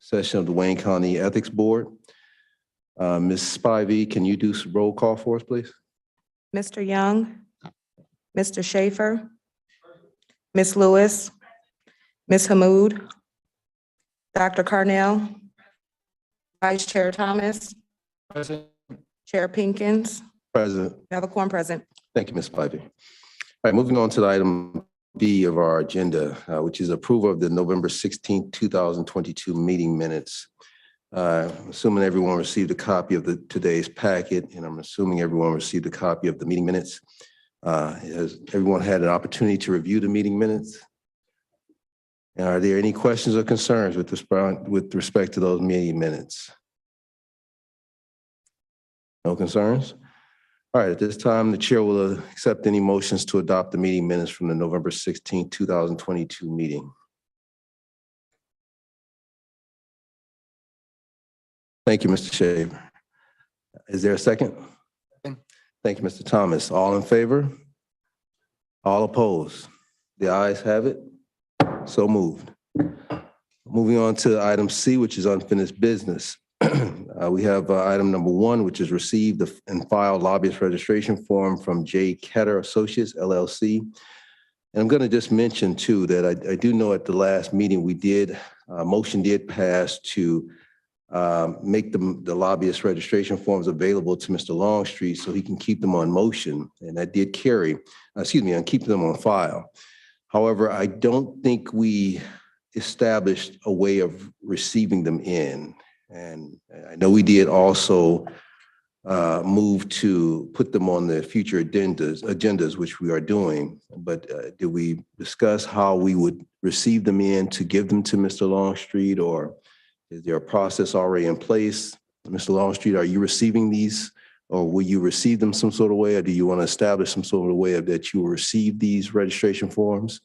session of the Wayne County Ethics Board. Ms. Spivey, can you do some roll call for us, please? Mr. Young, Mr. Schaefer, Ms. Lewis, Ms. Hammoud, Dr. Carnell, Vice Chair Thomas, Present. Chair Pinkins. President. We have a quorum present. Thank you, Ms. Spivey. All right, moving on to the item B of our agenda, which is approval of the November 16th, 2022 meeting minutes. Assuming everyone received a copy of today's packet, and I'm assuming everyone received a copy of the meeting minutes. Has everyone had an opportunity to review the meeting minutes? And are there any questions or concerns with respect to those meeting minutes? No concerns? All right, at this time, the chair will accept any motions to adopt the meeting minutes from the November 16th, 2022 meeting. Thank you, Mr. Shaver. Is there a second? Thank you, Mr. Thomas. All in favor? All opposed? The ayes have it. So moved. Moving on to item C, which is unfinished business. We have item number 1, which is received and filed lobbyist registration form from J. Ketter Associates, LLC. And I'm going to just mention too that I do know at the last meeting we did, motion did pass to make the lobbyist registration forms available to Mr. Longstreet so he can keep them on motion. And that did carry, and keep them on file. However, I don't think we established a way of receiving them in. And I know we did also move to put them on the future agendas, which we are doing. But did we discuss how we would receive them in to give them to Mr. Longstreet, or is there a process already in place? Mr. Longstreet, are you receiving these, or will you receive them some sort of way, or do you want to establish some sort of way that you will receive these registration forms?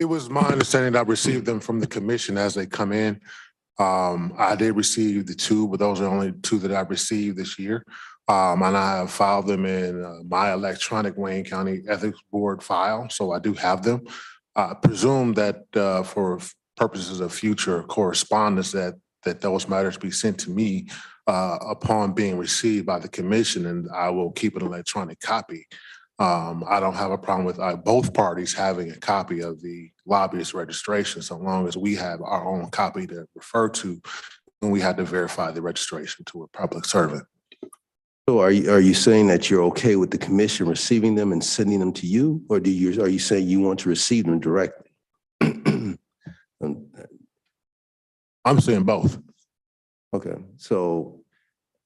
It was my understanding that I received them from the commission as they come in. I did receive the 2, but those are only 2 that I received this year. And I have filed them in my electronic Wayne County Ethics Board file, so I do have them. I presume that for purposes of future correspondence that those matters be sent to me upon being received by the commission, and I will keep an electronic copy. I don't have a problem with both parties having a copy of the lobbyist registration, so long as we have our own copy to refer to when we had to verify the registration to a public servant. So are you saying that you're okay with the commission receiving them and sending them to you, or are you saying you want to receive them directly? I'm saying both. Okay, so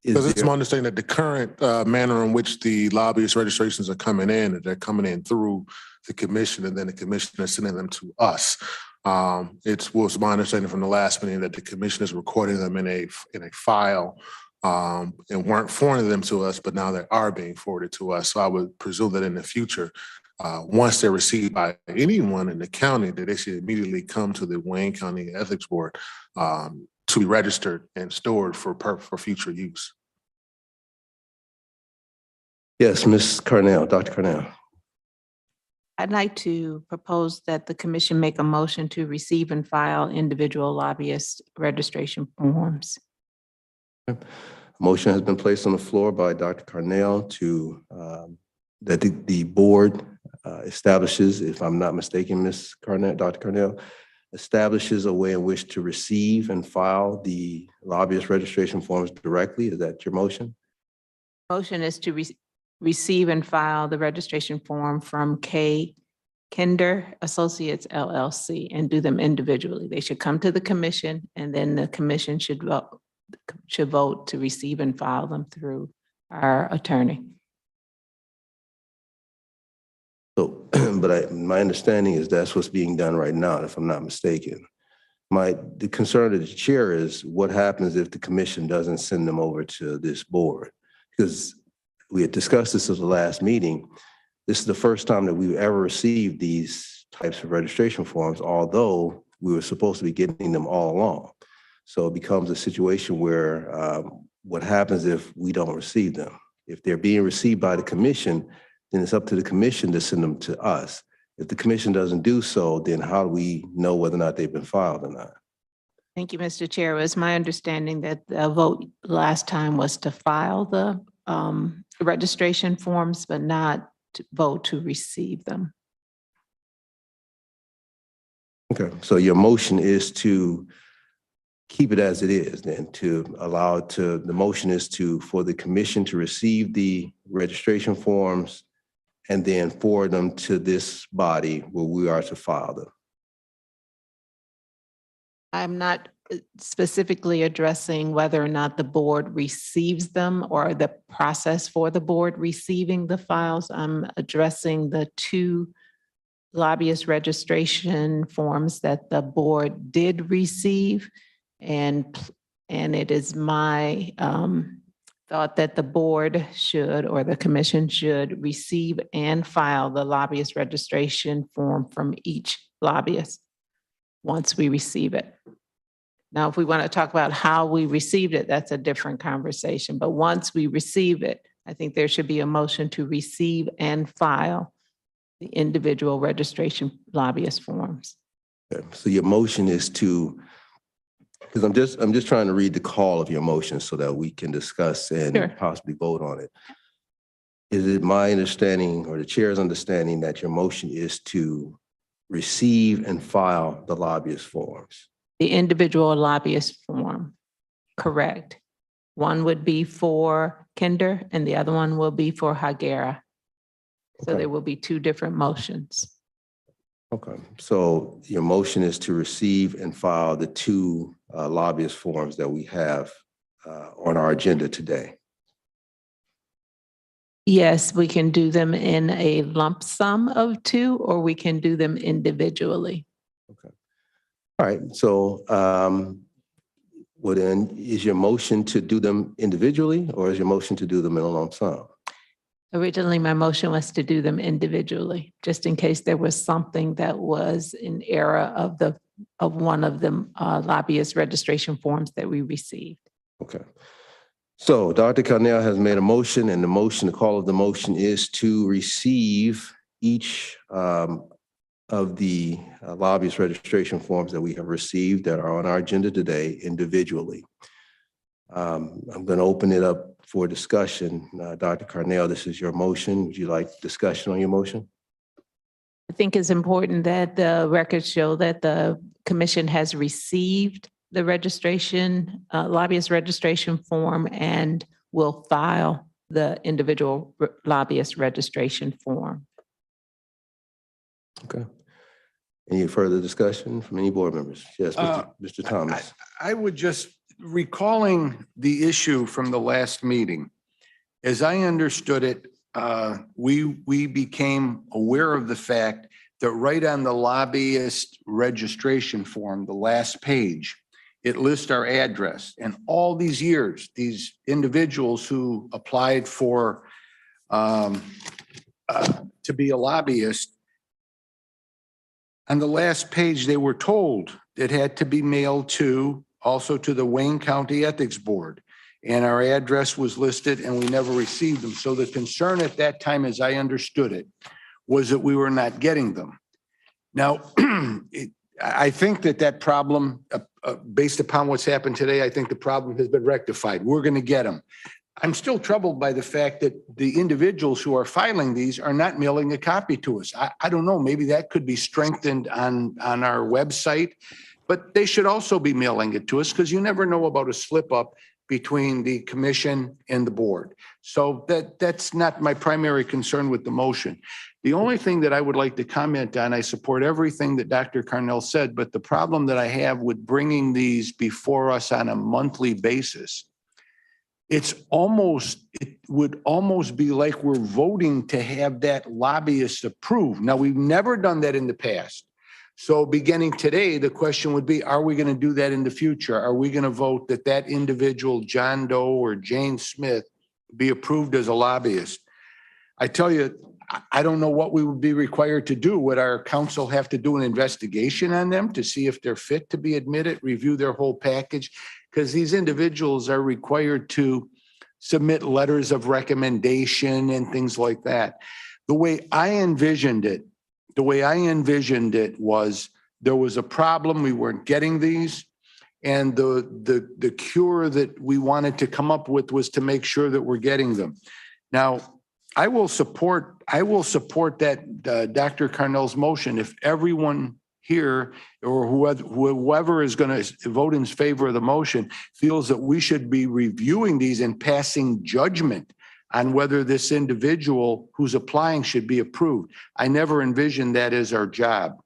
because it's my understanding that the current manner in which the lobbyist registrations are coming in, that they're coming in through the commission, and then the commission is sending them to us. It was my understanding from the last meeting that the commission is recording them in a file and weren't forwarding them to us, but now they are being forwarded to us. So I would presume that in the future, once they're received by anyone in the county, that they should immediately come to the Wayne County Ethics Board to be registered and stored for future use. Yes, Ms. Carnell, Dr. Carnell. I'd like to propose that the commission make a motion to receive and file individual lobbyist registration forms. A motion has been placed on the floor by Dr. Carnell to that the board establishes, if I'm not mistaken, Ms. Carnell, Dr. Carnell, establishes a way in which to receive and file the lobbyist registration forms directly. Is that your motion? Motion is to receive and file the registration form from K. Kinder Associates, LLC, and do them individually. They should come to the commission, and then the commission should vote to receive and file them through our attorney. So, but my understanding is that's what's being done right now, if I'm not mistaken. The concern of the chair is what happens if the commission doesn't send them over to this board? Because we had discussed this at the last meeting. This is the first time that we've ever received these types of registration forms, although we were supposed to be getting them all along. So it becomes a situation where what happens if we don't receive them? If they're being received by the commission, then it's up to the commission to send them to us. If the commission doesn't do so, then how do we know whether or not they've been filed or not? Thank you, Mr. Chair. It was my understanding that the vote last time was to file the registration forms, but not to vote to receive them. Okay, so your motion is to keep it as it is, then to allow it to, the motion is to, for the commission to receive the registration forms and then forward them to this body where we are to file them. I'm not specifically addressing whether or not the board receives them or the process for the board receiving the files. I'm addressing the two lobbyist registration forms that the board did receive. And it is my thought that the board should, or the commission should, receive and file the lobbyist registration form from each lobbyist once we receive it. Now, if we want to talk about how we received it, that's a different conversation. But once we receive it, I think there should be a motion to receive and file the individual registration lobbyist forms. Okay, so your motion is to, because I'm just trying to read the call of your motion so that we can discuss and Sure. possibly vote on it. Is it my understanding or the chair's understanding that your motion is to receive and file the lobbyist forms? The individual lobbyist form, correct. One would be for Kinder and the other one will be for Hagera. So Okay. there will be two different motions. Okay, so your motion is to receive and file the two lobbyist forms that we have on our agenda today. Yes, we can do them in a lump sum of two, or we can do them individually. All right, so well then, is your motion to do them individually or is your motion to do them in a lump sum? Originally, my motion was to do them individually, just in case there was something that was in error of one of the lobbyist registration forms that we received. Okay. So Dr. Cornell has made a motion and the call of the motion is to receive each of the lobbyist registration forms that we have received that are on our agenda today individually. I'm going to open it up for discussion. Dr. Cornell, this is your motion. Would you like discussion on your motion? I think it's important that the records show that the commission has received the registration, lobbyist registration form and will file the individual lobbyist registration form. Okay. Any further discussion from any board members? Yes, Mr. Thomas. I would just, recalling the issue from the last meeting, as I understood it, we became aware of the fact that right on the lobbyist registration form, the last page, it lists our address. And all these years, these individuals who applied for to be a lobbyist, on the last page, they were told it had to be mailed also to the Wayne County Ethics Board. And our address was listed and we never received them. So the concern at that time, as I understood it, was that we were not getting them. Now, I think that problem, based upon what's happened today, I think the problem has been rectified. We're going to get them. I'm still troubled by the fact that the individuals who are filing these are not mailing a copy to us. I don't know, maybe that could be strengthened on our website, but they should also be mailing it to us because you never know about a slip up between the commission and the board. So that's not my primary concern with the motion. The only thing that I would like to comment on, I support everything that Dr. Cornell said, but the problem that I have with bringing these before us on a monthly basis, it would almost be like we're voting to have that lobbyist approved. Now, we've never done that in the past. So beginning today, the question would be, are we going to do that in the future? Are we going to vote that individual, John Doe or Jane Smith, be approved as a lobbyist? I tell you, I don't know what we would be required to do. Would our council have to do an investigation on them to see if they're fit to be admitted, review their whole package? Because these individuals are required to submit letters of recommendation and things like that. The way I envisioned it was there was a problem. We weren't getting these. And the cure that we wanted to come up with was to make sure that we're getting them. Now, I will support that Dr. Carnell's motion if everyone here or whoever is going to vote in favor of the motion feels that we should be reviewing these and passing judgment on whether this individual who's applying should be approved. I never envisioned that as our job.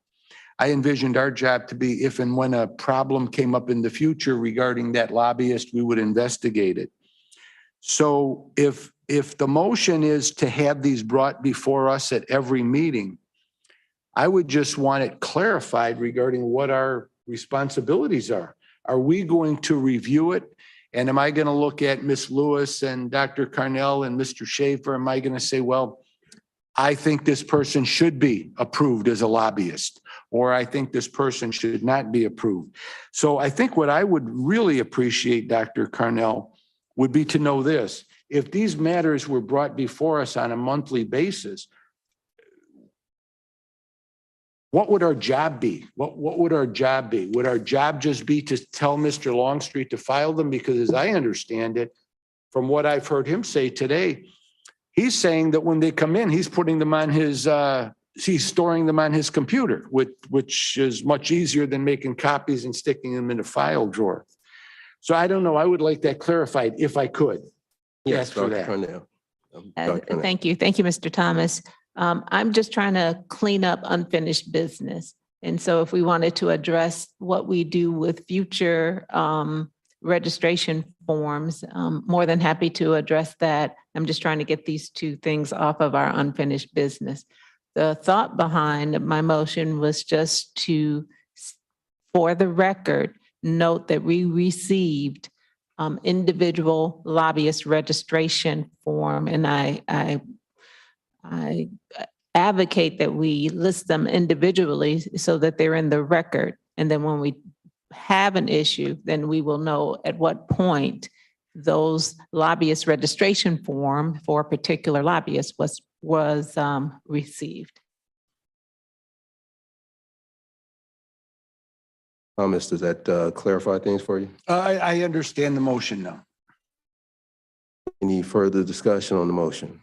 I envisioned our job to be if and when a problem came up in the future regarding that lobbyist, we would investigate it. So if the motion is to have these brought before us at every meeting, I would just want it clarified regarding what our responsibilities are. Are we going to review it? And am I going to look at Ms. Lewis and Dr. Carnell and Mr. Schaefer? Am I going to say, well, I think this person should be approved as a lobbyist, or I think this person should not be approved. So I think what I would really appreciate, Dr. Carnell, would be to know this. If these matters were brought before us on a monthly basis, what would our job be? What would our job be? Would our job just be to tell Mr. Longstreet to file them? Because as I understand it, from what I've heard him say today, he's saying that when they come in, he's putting them on his, he's storing them on his computer, which is much easier than making copies and sticking them in a file drawer. So I don't know. I would like that clarified if I could. Yes, Ask for Dr. that. Cornell. Dr. Cornell. Thank you. Thank you, Mr. Thomas. I'm just trying to clean up unfinished business. And so if we wanted to address what we do with future registration forms, more than happy to address that. I'm just trying to get these two things off of our unfinished business. The thought behind my motion was just to, for the record, note that we received individual lobbyist registration form, and I advocate that we list them individually so that they're in the record. And then when we have an issue, then we will know at what point those lobbyist registration form for a particular lobbyist was received. Thomas, does that clarify things for you? I understand the motion now. Any further discussion on the motion?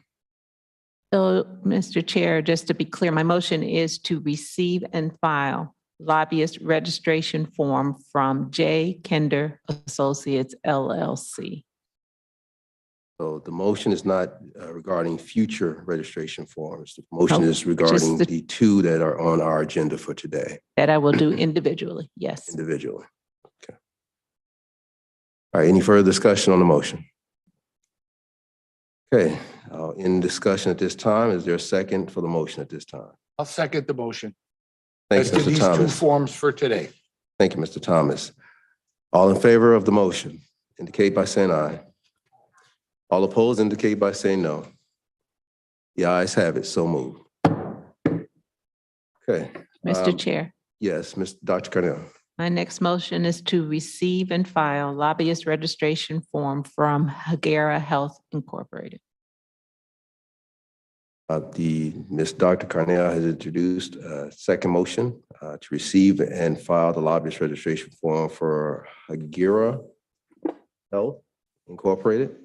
So, Mr. Chair, just to be clear, my motion is to receive and file lobbyist registration form from J. Kinder Associates LLC. So the motion is not regarding future registration forms. The motion No, is regarding the- the two that are on our agenda for today, That I will do individually, yes. individually. Okay. All right, any further discussion on the motion? Okay, in discussion at this time, is there a second for the motion at this time? I'll second the motion. Thank As you, to Mr. these two Thomas. forms for today. Thank you, Mr. Thomas. All in favor of the motion, indicate by saying aye. All opposed, indicate by saying no. The ayes have it, so moved. Okay, Mr. Chair, yes, Dr. Cornell. my next motion is to receive and file lobbyist registration form from Hagera Health Incorporated. Ms. Dr. Cornell has introduced a second motion to receive and file the lobbyist registration form for Hagera Health Incorporated.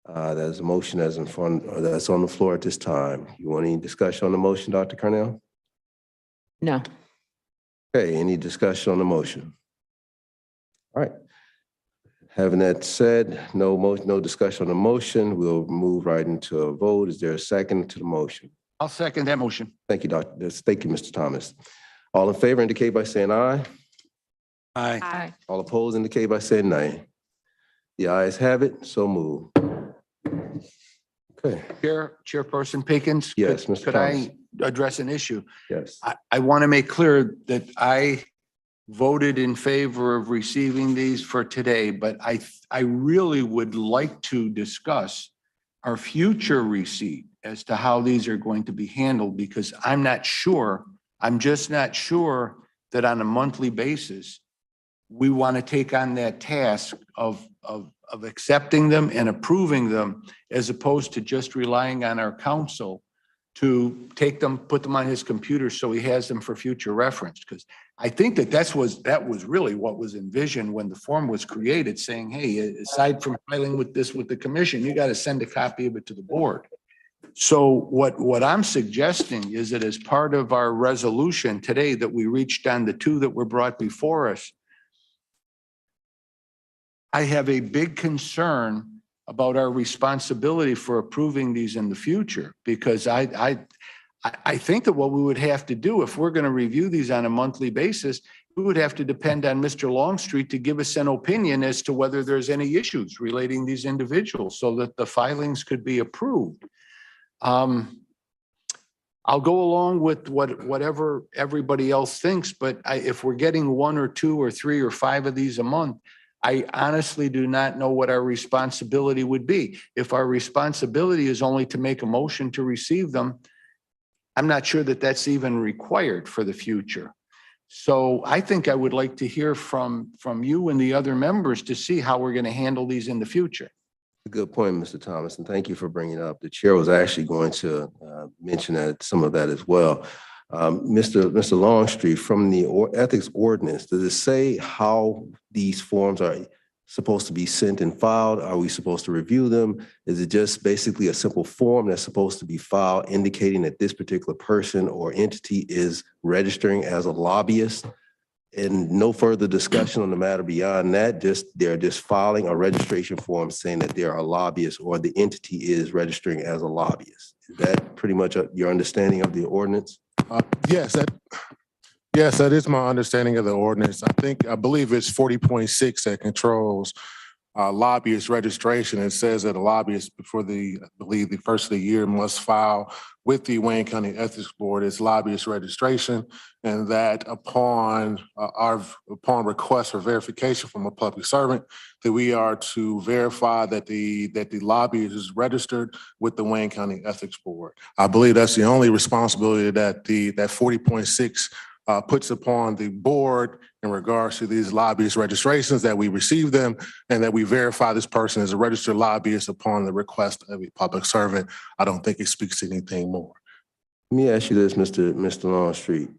There's a motion that's that's on the floor at this time. You want any discussion on the motion, Dr. Cornell? No. Okay, any discussion on the motion? All right. Having that said, no discussion on the motion. We'll move right into a vote. Is there a second to the motion? I'll second that motion. Thank you, Doctor. Thank you, Mr. Thomas. All in favor indicate by saying aye. Aye. Aye. All opposed indicate by saying nay. The ayes have it, so move. Okay, Chairperson Pickens? Yes, Mr. Could I address an issue? yes. I want to make clear that I voted in favor of receiving these for today, but I really would like to discuss our future receipt as to how these are going to be handled, because I'm just not sure that on a monthly basis, we want to take on that task of accepting them and approving them, as opposed to just relying on our counsel to take them, put them on his computer so he has them for future reference, because I think that was really what was envisioned when the form was created, saying, hey, aside from filing with the commission, you got to send a copy of it to the board. So what I'm suggesting is that as part of our resolution today, that we reached on the two that were brought before us, I have a big concern about our responsibility for approving these in the future, because I think that what we would have to do if we're going to review these on a monthly basis, we would have to depend on Mr. Longstreet to give us an opinion as to whether there's any issues relating these individuals so that the filings could be approved. I'll go along with whatever everybody else thinks, but if we're getting 1 or 2 or 3 or 5 of these a month, I honestly do not know what our responsibility would be. If our responsibility is only to make a motion to receive them, I'm not sure that that's even required for the future. So I think I would like to hear from you and the other members to see how we're going to handle these in the future. Good point, Mr. Thomas, and thank you for bringing it up. The chair was actually going to mention some of that as well. Mr. Longstreet, from the ethics ordinance, does it say how these forms are supposed to be sent and filed? Are we supposed to review them? Is it just basically a simple form that's supposed to be filed indicating that this particular person or entity is registering as a lobbyist? And no further discussion on the matter beyond that, they're just filing a registration form saying that they're a lobbyist or the entity is registering as a lobbyist. Is that pretty much your understanding of the ordinance? Yes, that is my understanding of the ordinance. I believe it's 40.6 that controls lobbyist registration. It says that a lobbyist before I believe the first of the year must file with the Wayne County Ethics Board its lobbyist registration, and that upon request for verification from a public servant, that we are to verify that the lobbyist is registered with the Wayne County Ethics Board. I believe that's the only responsibility that that 40.6 puts upon the board in regards to these lobbyist registrations, that we receive them and that we verify this person as a registered lobbyist upon the request of a public servant. I don't think it speaks to anything more. Let me ask you this, Mr. Longstreet.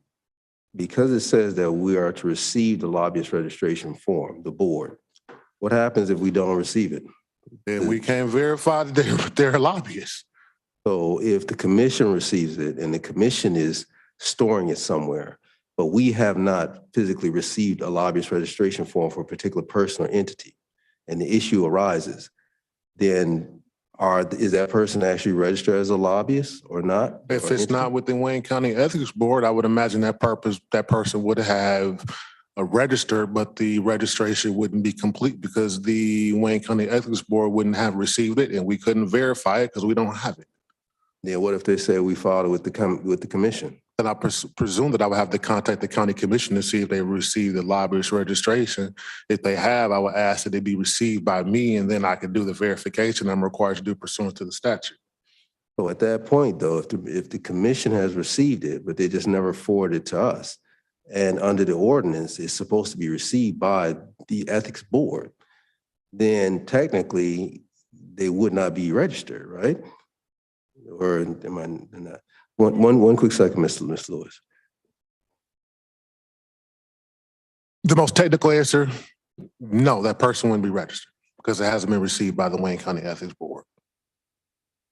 Because it says that we are to receive the lobbyist registration form, the board, what happens if we don't receive it? Then we can't verify that they're lobbyists. So if the commission receives it and the commission is storing it somewhere, but we have not physically received a lobbyist registration form for a particular person or entity, and the issue arises, then is that person actually registered as a lobbyist or not? If it's not with the Wayne County Ethics Board, I would imagine that person would have registered, but the registration wouldn't be complete because the Wayne County Ethics Board wouldn't have received it, and we couldn't verify it because we don't have it. Then what if they say we filed it with the commission? Then I presume that I would have to contact the county commission to see if they received the lobbyist registration. If they have, I would ask that they be received by me, and then I can do the verification I'm required to do pursuant to the statute. So at that point, though, if the commission has received it, but they just never forwarded it to us, and under the ordinance, it's supposed to be received by the ethics board, then technically they would not be registered, right? Or am I not? One quick second, Mr. Lewis. The most technical answer, no, that person wouldn't be registered because it hasn't been received by the Wayne County Ethics Board.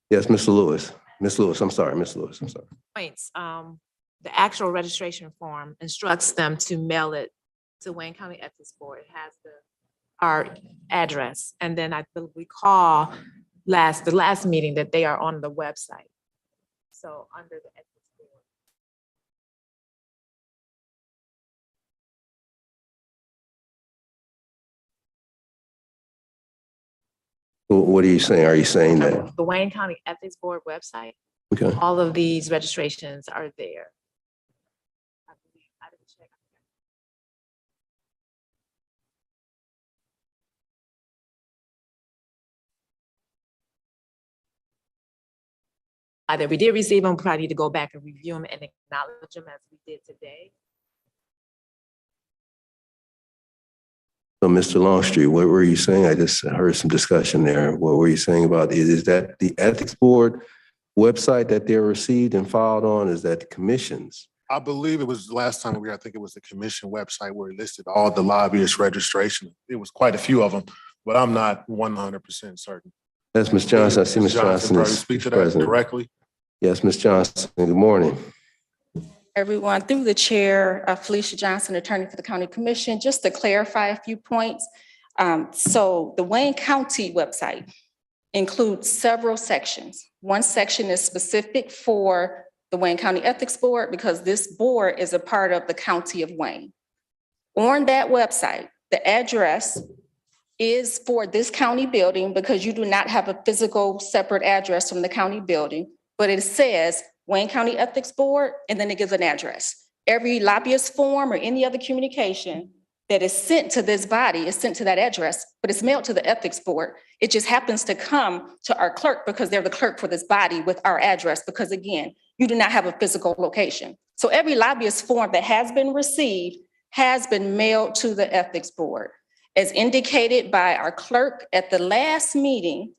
Yes, Mr. Lewis. Ms. Lewis, I'm sorry, Ms. Lewis, I'm sorry. Points. The actual registration form instructs them to mail it to Wayne County Ethics Board. It has our address. And then I recall the last meeting that they are on the website. So under the Ethics Board. What are you saying? Are you saying that? The Wayne County Ethics Board website, Okay. all of these registrations are there. I believe, I didn't check. Either we did receive them, probably need to go back and review them and acknowledge them as we did today. So, Mr. Longstreet, what were you saying? I just heard some discussion there. What were you saying about, is that the ethics board website that they're received and filed on? Is that the commission's I believe it was the last time we were, I think it was the commission website where it listed all the lobbyist registration. It was quite a few of them, but I'm not 100% certain. Yes, Ms. Johnson, I see Ms. Johnson probably is speak to that present. directly. Yes, Ms. Johnson, good morning. Everyone, through the chair, Felicia Johnson, attorney for the county commission, just to clarify a few points. So the Wayne County website includes several sections. One section is specific for the Wayne County Ethics Board because this board is a part of the county of Wayne. On that website, the address is for this county building because you do not have a physical separate address from the county building, but it says Wayne County Ethics Board, and then it gives an address. Every lobbyist form or any other communication that is sent to this body is sent to that address, but it's mailed to the Ethics Board. It just happens to come to our clerk because they're the clerk for this body with our address, because again, you do not have a physical location. So every lobbyist form that has been received has been mailed to the Ethics Board. As indicated by our clerk at the last meeting,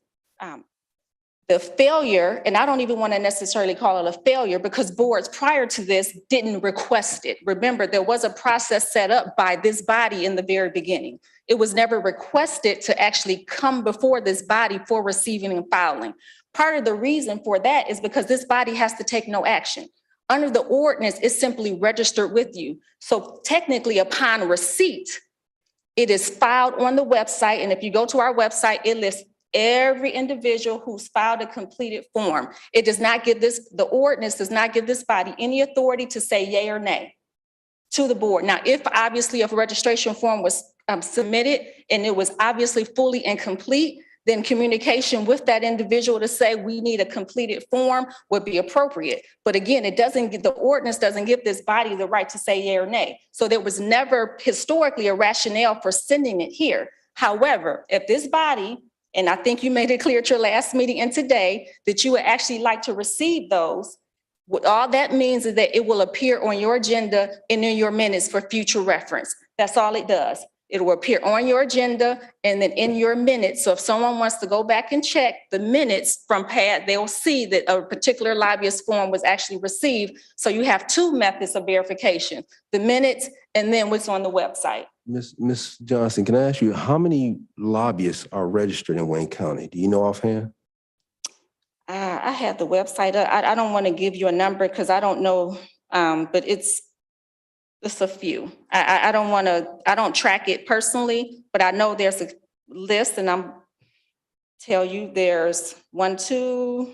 the failure, and I don't even want to necessarily call it a failure because boards prior to this didn't request it. Remember, there was a process set up by this body in the very beginning. It was never requested to actually come before this body for receiving and filing. Part of the reason for that is because this body has to take no action. Under the ordinance, it's simply registered with you. So technically upon receipt, it is filed on the website. And if you go to our website, it lists every individual who's filed a completed form. It does not give this, the ordinance does not give this body any authority to say yay or nay to the board. Now, if obviously if a registration form was submitted and it was obviously fully incomplete, then communication with that individual to say we need a completed form would be appropriate. But again, it doesn't get, the ordinance doesn't give this body the right to say yay or nay. So there was never historically a rationale for sending it here. However, if this body, and I think you made it clear at your last meeting and today that you would actually like to receive those, what all that means is that it will appear on your agenda and in your minutes for future reference. That's all it does. It will appear on your agenda and then in your minutes. So if someone wants to go back and check the minutes from PAD, they'll see that a particular lobbyist form was actually received. So you have two methods of verification, the minutes and then what's on the website. Ms. Johnson, can I ask you, how many lobbyists are registered in Wayne County? Do you know offhand? I have the website. I don't want to give you a number because I don't know, but it's a few. I don't track it personally, but I know there's a list and I'm tell you there's 1, 2,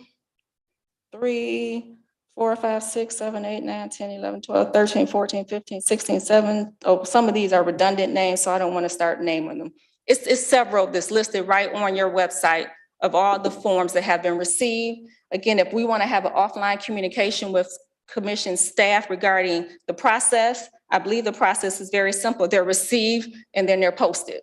3, 4, 5, 6, 7, 8, 9, 10, 11, 12, 13, 14, 15, 16, 7. Oh, some of these are redundant names, so I don't want to start naming them. It's several that's listed right on your website of all the forms that have been received. Again, if we want to have an offline communication with commission staff regarding the process, I believe the process is very simple. They're received and then they're posted.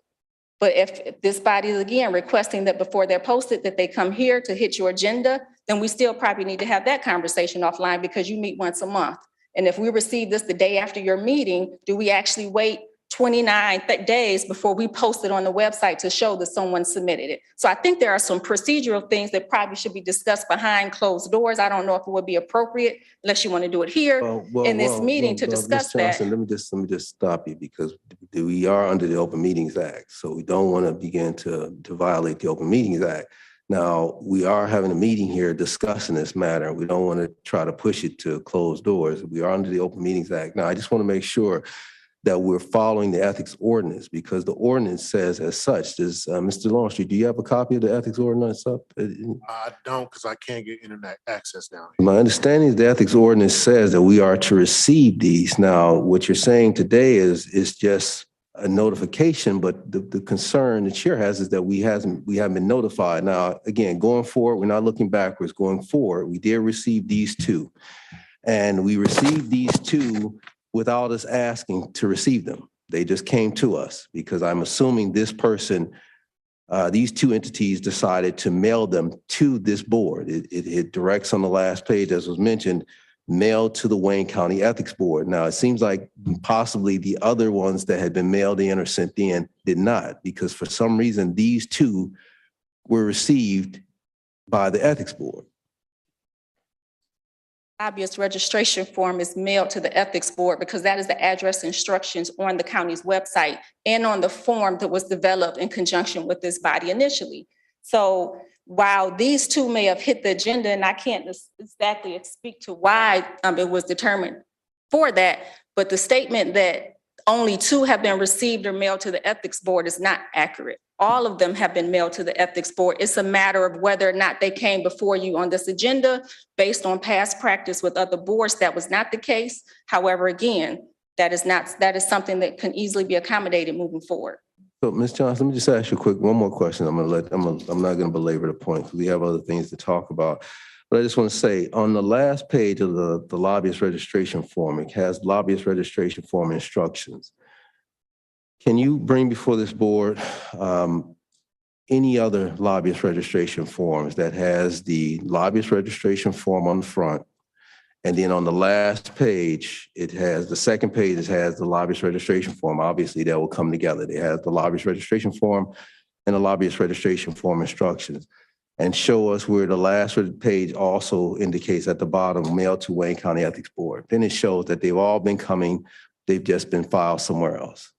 But if this body is again requesting that before they're posted that they come here to hit your agenda, then we still probably need to have that conversation offline because you meet once a month. And if we receive this the day after your meeting, do we actually wait 29 days before we post it on the website to show that someone submitted it? So I think there are some procedural things that probably should be discussed behind closed doors. I don't know if it would be appropriate unless you want to do it here in this meeting to discuss Ms. Johnson, that. let me just stop you because we are under the Open Meetings Act. So we don't want to begin to violate the Open Meetings Act. Now, we are having a meeting here discussing this matter. We don't want to try to push it to closed doors. We are under the Open Meetings Act. Now, I just want to make sure that we're following the ethics ordinance because the ordinance says as such. Does Mr. Longstreet, do you have a copy of the ethics ordinance up? I don't because I can't get internet access now. My understanding is the ethics ordinance says that we are to receive these. Now, what you're saying today is just a notification, but the concern the chair has is that we haven't been notified. Now, again, going forward, we're not looking backwards. Going forward, we did receive these two. And we received these two without us asking to receive them. They just came to us because I'm assuming this person, these two entities decided to mail them to this board. It directs on the last page, as was mentioned, mailed to the Wayne County Ethics Board. Now, it seems like possibly the other ones that had been mailed in or sent in did not, because for some reason, these two were received by the Ethics Board. Lobbyist registration form is mailed to the ethics board because that is the address instructions on the county's website and on the form that was developed in conjunction with this body initially. So while these two may have hit the agenda, and I can't exactly speak to why it was determined for that, but the statement that only two have been received or mailed to the ethics board is not accurate. All of them have been mailed to the ethics board. It's a matter of whether or not they came before you on this agenda based on past practice with other boards. That was not the case. However, again, that is something that can easily be accommodated moving forward. So, Ms. Johnson, let me just ask you one more question. I'm not gonna belabor the point, because we have other things to talk about. But I just want to say, on the last page of the lobbyist registration form, it has lobbyist registration form instructions. Can you bring before this board any other lobbyist registration forms that has the lobbyist registration form on the front? And then on the last page, the second page, it has the lobbyist registration form. Obviously, that will come together. It has the lobbyist registration form and the lobbyist registration form instructions. And show us where the last page also indicates at the bottom, mailed to Wayne County Ethics Board. Then it shows that they've all been coming, they've just been filed somewhere else.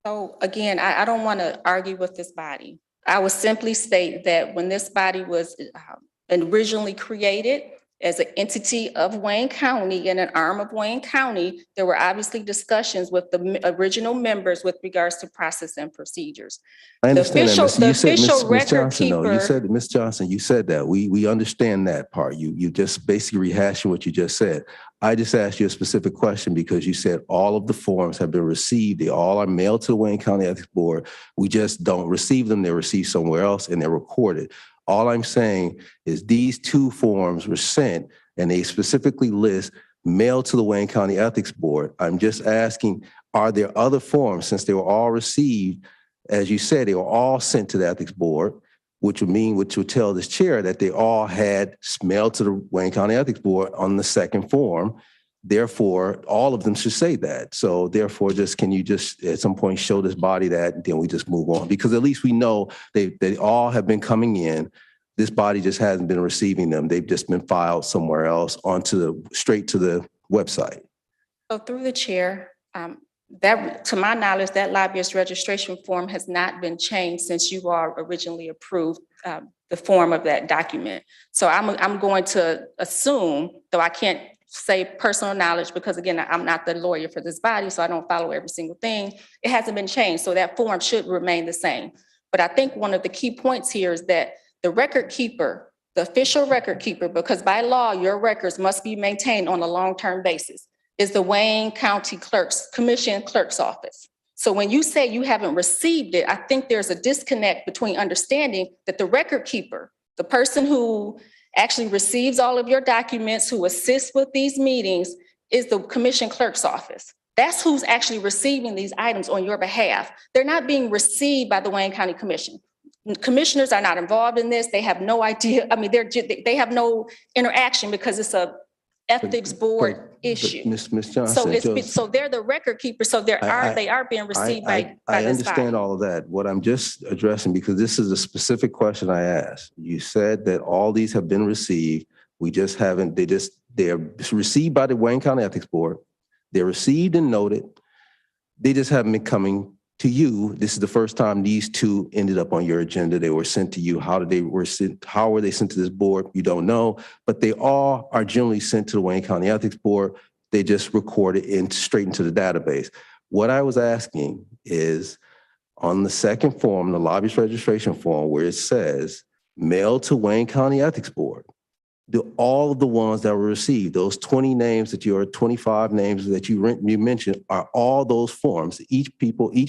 So again, I don't want to argue with this body. I would simply state that when this body was originally created as an entity of Wayne County and an arm of Wayne County, there were obviously discussions with the original members with regards to process and procedures. I understand that, The official record Johnson, no, you keeper. said, Ms. Johnson, you said that. We understand that part. You just basically rehashing what you just said. I just asked you a specific question because you said all of the forms have been received. They all are mailed to the Wayne County Ethics Board. We just don't receive them. They're received somewhere else and they're recorded. All I'm saying is these two forms were sent and they specifically list mailed to the Wayne County Ethics Board. I'm just asking, are there other forms, since they were all received, as you said, they were all sent to the Ethics Board, which would tell this chair that they all had mailed to the Wayne County Ethics Board on the second form. Therefore, all of them should say that. So therefore, can you just at some point show this body that, and then we just move on? Because at least we know they all have been coming in. This body just hasn't been receiving them. They've just been filed somewhere else straight to the website. So through the chair, that, to my knowledge, that lobbyist registration form has not been changed since you all originally approved the form of that document. So I'm going to assume, though I can't say personal knowledge, because again, I'm not the lawyer for this body, so I don't follow every single thing. It hasn't been changed, so that form should remain the same. But I think one of the key points here is that the record keeper, the official record keeper, because by law, your records must be maintained on a long-term basis, is the Wayne County Commission Clerk's Office. So when you say you haven't received it, I think there's a disconnect between understanding that the record keeper, the person who actually receives all of your documents, who assists with these meetings, is the Commission Clerk's Office. That's who's actually receiving these items on your behalf. They're not being received by the Wayne County Commission. Commissioners are not involved in this. They have no idea. I mean, they have no interaction because it's a ethics board issue. Ms. Johnson. So they're the record keeper. So they are being received by this body. I understand all of that. What I'm just addressing, because this is a specific question I asked. You said that all these have been received. We just haven't, they're received by the Wayne County Ethics Board. They're received and noted. They just haven't been coming to you. This is the first time these two ended up on your agenda. They were sent to you. How were they sent to this board? You don't know, but they all are generally sent to the Wayne County Ethics Board. They just record it straight into the database. What I was asking is on the second form, the lobbyist registration form, where it says mailed to Wayne County Ethics Board, do all of the ones that were received, those 20 names that 25 names that you mentioned, are all those forms, each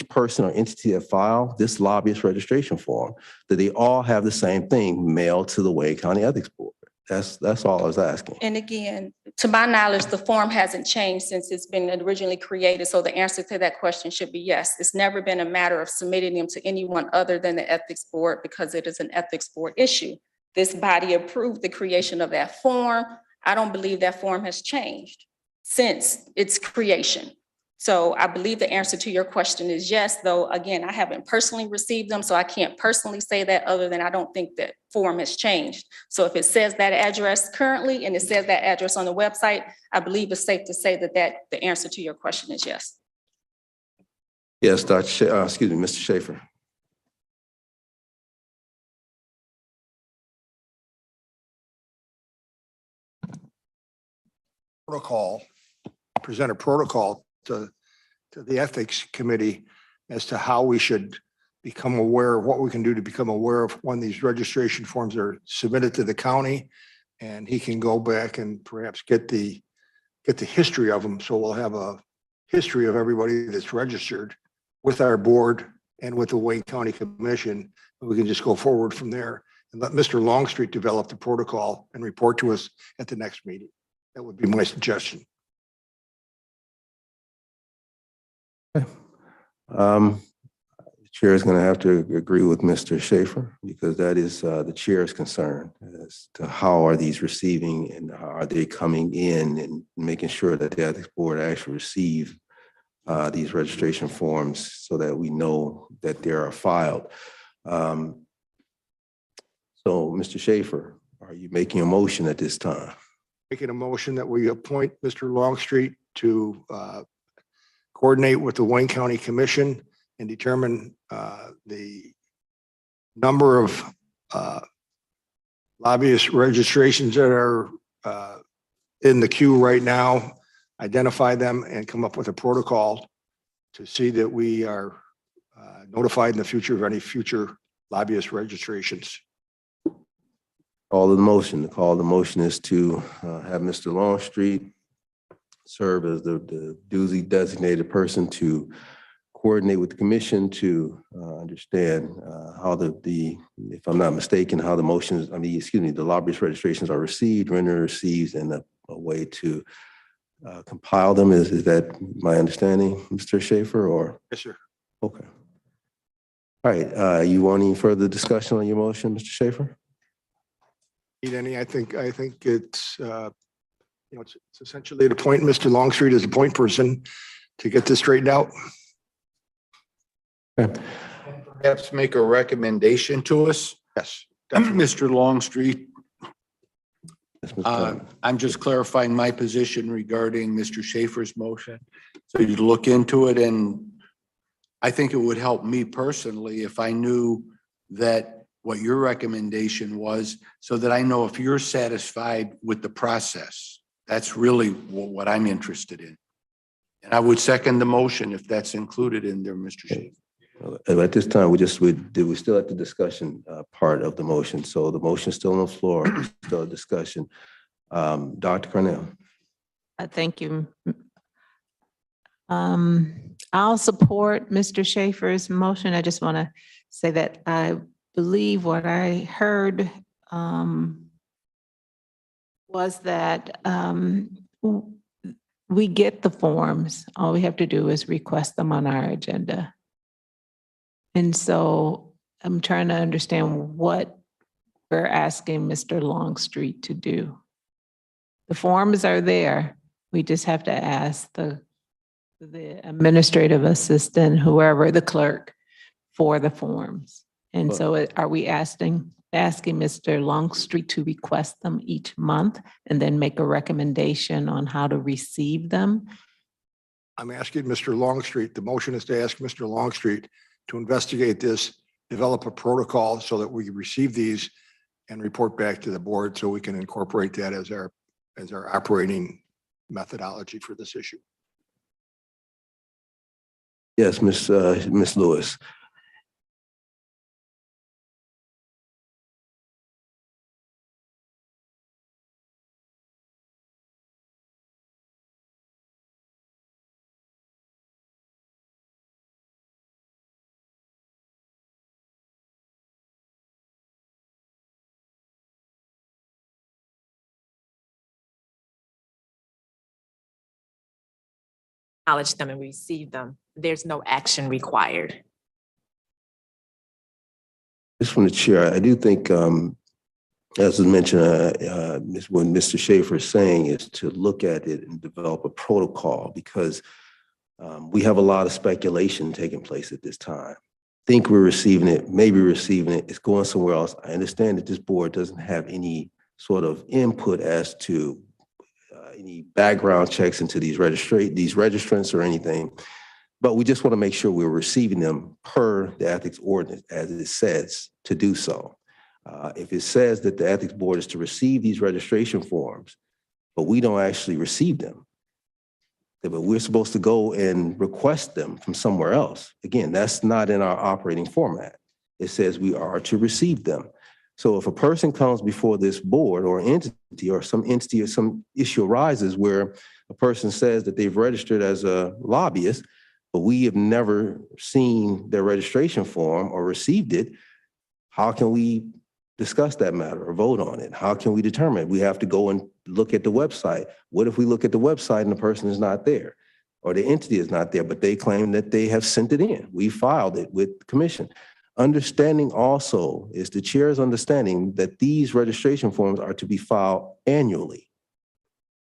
person or entity that filed this lobbyist registration form, that they all have the same thing, mailed to the Wayne County Ethics Board? That's all I was asking. And again, to my knowledge, the form hasn't changed since it's been originally created. So the answer to that question should be yes. It's never been a matter of submitting them to anyone other than the Ethics Board because it is an Ethics Board issue. This body approved the creation of that form. I don't believe that form has changed since its creation. So I believe the answer to your question is yes, though, again, I haven't personally received them, so I can't personally say that other than I don't think that form has changed. So if it says that address currently and it says that address on the website, I believe it's safe to say that the answer to your question is yes. Yes, excuse me, Mr. Schaefer. Protocol, present a protocol to the Ethics Committee as to how we should become aware of what we can do to become aware of when these registration forms are submitted to the county. And he can go back and perhaps get the history of them. So we'll have a history of everybody that's registered with our board and with the Wayne County Commission. And we can just go forward from there and let Mr. Longstreet develop the protocol and report to us at the next meeting. That would be my suggestion. The chair is going to have to agree with Mr. Schaefer because that is the chair's concern as to how are these receiving and how are they coming in and making sure that the ethics board actually receive these registration forms so that we know that they are filed. So, Mr. Schaefer, are you making a motion at this time? Making a motion that we appoint Mr. Longstreet to coordinate with the Wayne County Commission and determine the number of lobbyist registrations that are in the queue right now, identify them and come up with a protocol to see that we are notified in the future of any future lobbyist registrations. Call of the motion. The call of the motion is to have Mr. Longstreet serve as the duly designated person to coordinate with the commission to understand how if I'm not mistaken, how the motions, the lobbyist registrations are received, rendered, received, and a way to compile them. Is that my understanding, Mr. Schaefer, or? Yes, sir. Okay. All right. You want any further discussion on your motion, Mr. Schaefer? Need any? I think it's it's essentially to appoint Mr. Longstreet as a point person to get this straightened out. Okay. Perhaps make a recommendation to us. Yes, definitely. Mr. Longstreet, Yes, Mr. Thomas. I'm just clarifying my position regarding Mr. Schaefer's motion. So you look into it, and I think it would help me personally if I knew that what your recommendation was, so that I know if you're satisfied with the process. That's really what I'm interested in. And I would second the motion if that's included in there, Mr. Schaefer. At this time, we're still at the discussion part of the motion. So the motion is still on the floor, still a discussion. Dr. Cornell. Thank you. I'll support Mr. Schaefer's motion. I just want to say that I believe what I heard was that we get the forms. All we have to do is request them on our agenda. And so I'm trying to understand what we're asking Mr. Longstreet to do. The forms are there. We just have to ask the administrative assistant, whoever, the clerk, for the forms. And so are we asking Mr. Longstreet to request them each month and then make a recommendation on how to receive them? I'm asking Mr. Longstreet, the motion is to ask Mr. Longstreet to investigate this, develop a protocol so that we receive these and report back to the board so we can incorporate that as our operating methodology for this issue. Yes, Miss Lewis. Acknowledge them and receive them. There's no action required. Just from the chair, I do think, as was mentioned, what Mr. Schaefer is saying is to look at it and develop a protocol because We have a lot of speculation taking place at this time. Think we're receiving it, maybe receiving it, it's going somewhere else. I understand that this board doesn't have any sort of input as to any background checks into these registrants or anything, but we just want to make sure we're receiving them per the ethics ordinance as it says to do so. If it says that the ethics board is to receive these registration forms, but we don't actually receive them, but we're supposed to go and request them from somewhere else. Again, that's not in our operating format. It says we are to receive them. So if a person comes before this board or entity or some issue arises where a person says that they've registered as a lobbyist, but we have never seen their registration form or received it, how can we discuss that matter or vote on it? How can we determine it? We have to go and look at the website. What if we look at the website and the person is not there or the entity is not there, but they claim that they have sent it in? We filed it with the commission. Understanding also is the chair's understanding that these registration forms are to be filed annually.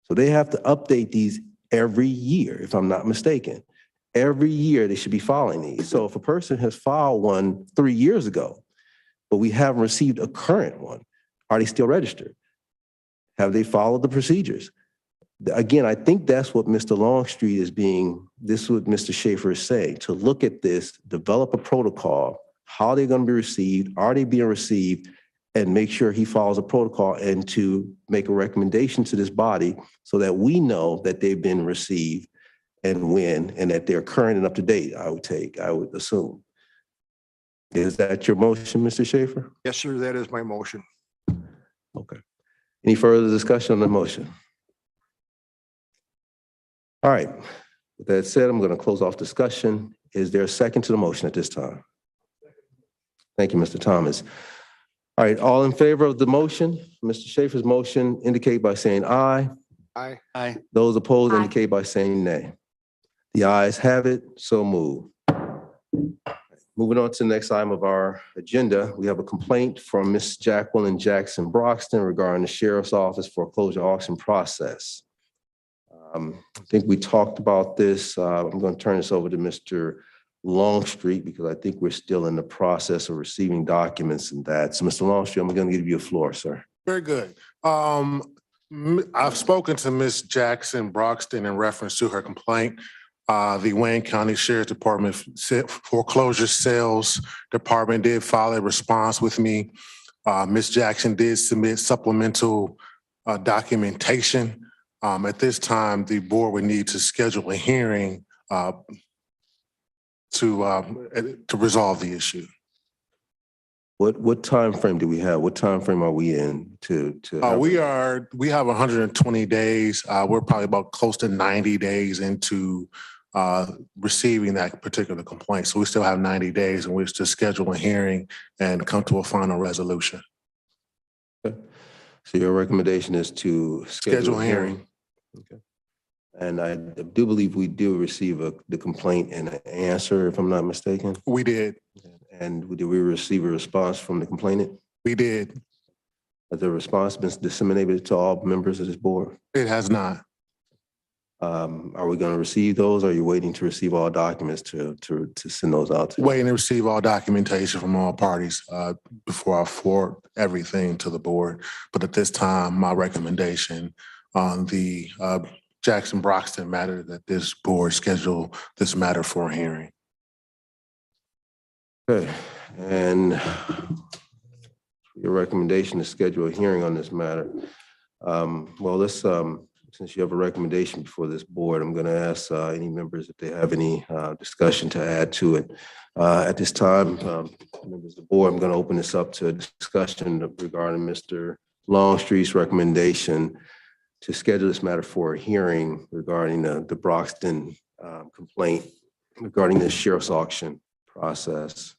So they have to update these every year, if I'm not mistaken. Every year they should be filing these. So if a person has filed one 3 years ago, but we haven't received a current one, are they still registered? Have they followed the procedures? Again, I think that's what Mr. Longstreet this is what Mr. Schaefer is saying, to look at this, develop a protocol, how they're going to be received, are they being received, and make sure he follows a protocol and to make a recommendation to this body so that we know that they've been received and when, and that they're current and up to date, I would assume. Is that your motion, Mr. Schaefer? Yes, sir, that is my motion. Okay. Any further discussion on the motion? All right. With that said, I'm going to close off discussion. Is there a second to the motion at this time? Thank you, Mr. Thomas. All right, all in favor of the motion, Mr. Schaefer's motion, indicate by saying aye. Aye. Aye. Those opposed Aye. indicate by saying nay. The ayes have it, so move. Moving on to the next item of our agenda, we have a complaint from Ms. Jacqueline Jackson Broxton regarding the sheriff's office foreclosure auction process. I think we talked about this. I'm going to turn this over to Mr. Longstreet because I think we're still in the process of receiving documents and that. So Mr. Longstreet, I'm going to give you the floor, sir. Very good. I've spoken to Ms. Jackson Broxton in reference to her complaint. The Wayne County Sheriff's Department Foreclosure Sales Department did file a response with me. Ms. Jackson did submit supplemental documentation. At this time, the board would need to schedule a hearing to resolve the issue. What time frame do we have? What time frame are we in to? We have 120 days. We're probably about close to 90 days into receiving that particular complaint. So we still have 90 days in which to schedule a hearing and come to a final resolution. Okay. So your recommendation is to schedule a hearing? Okay. And I do believe we do receive the complaint and an answer, if I'm not mistaken. We did. And did we receive a response from the complainant? We did. Has the response been disseminated to all members of this board? It has not. Are we going to receive those? Or are you waiting to receive all documents to send those out to? Waiting to receive all documentation from all parties before I forward everything to the board. But at this time, my recommendation on the Jackson Broxton matter that this board schedule this matter for a hearing. Okay, and your recommendation to schedule a hearing on this matter. Well, let's, since you have a recommendation before this board, I'm going to ask any members if they have any discussion to add to it. At this time, members of the board, I'm going to open this up to a discussion regarding Mr. Longstreet's recommendation to schedule this matter for a hearing regarding the Broxton complaint regarding the sheriff's auction process.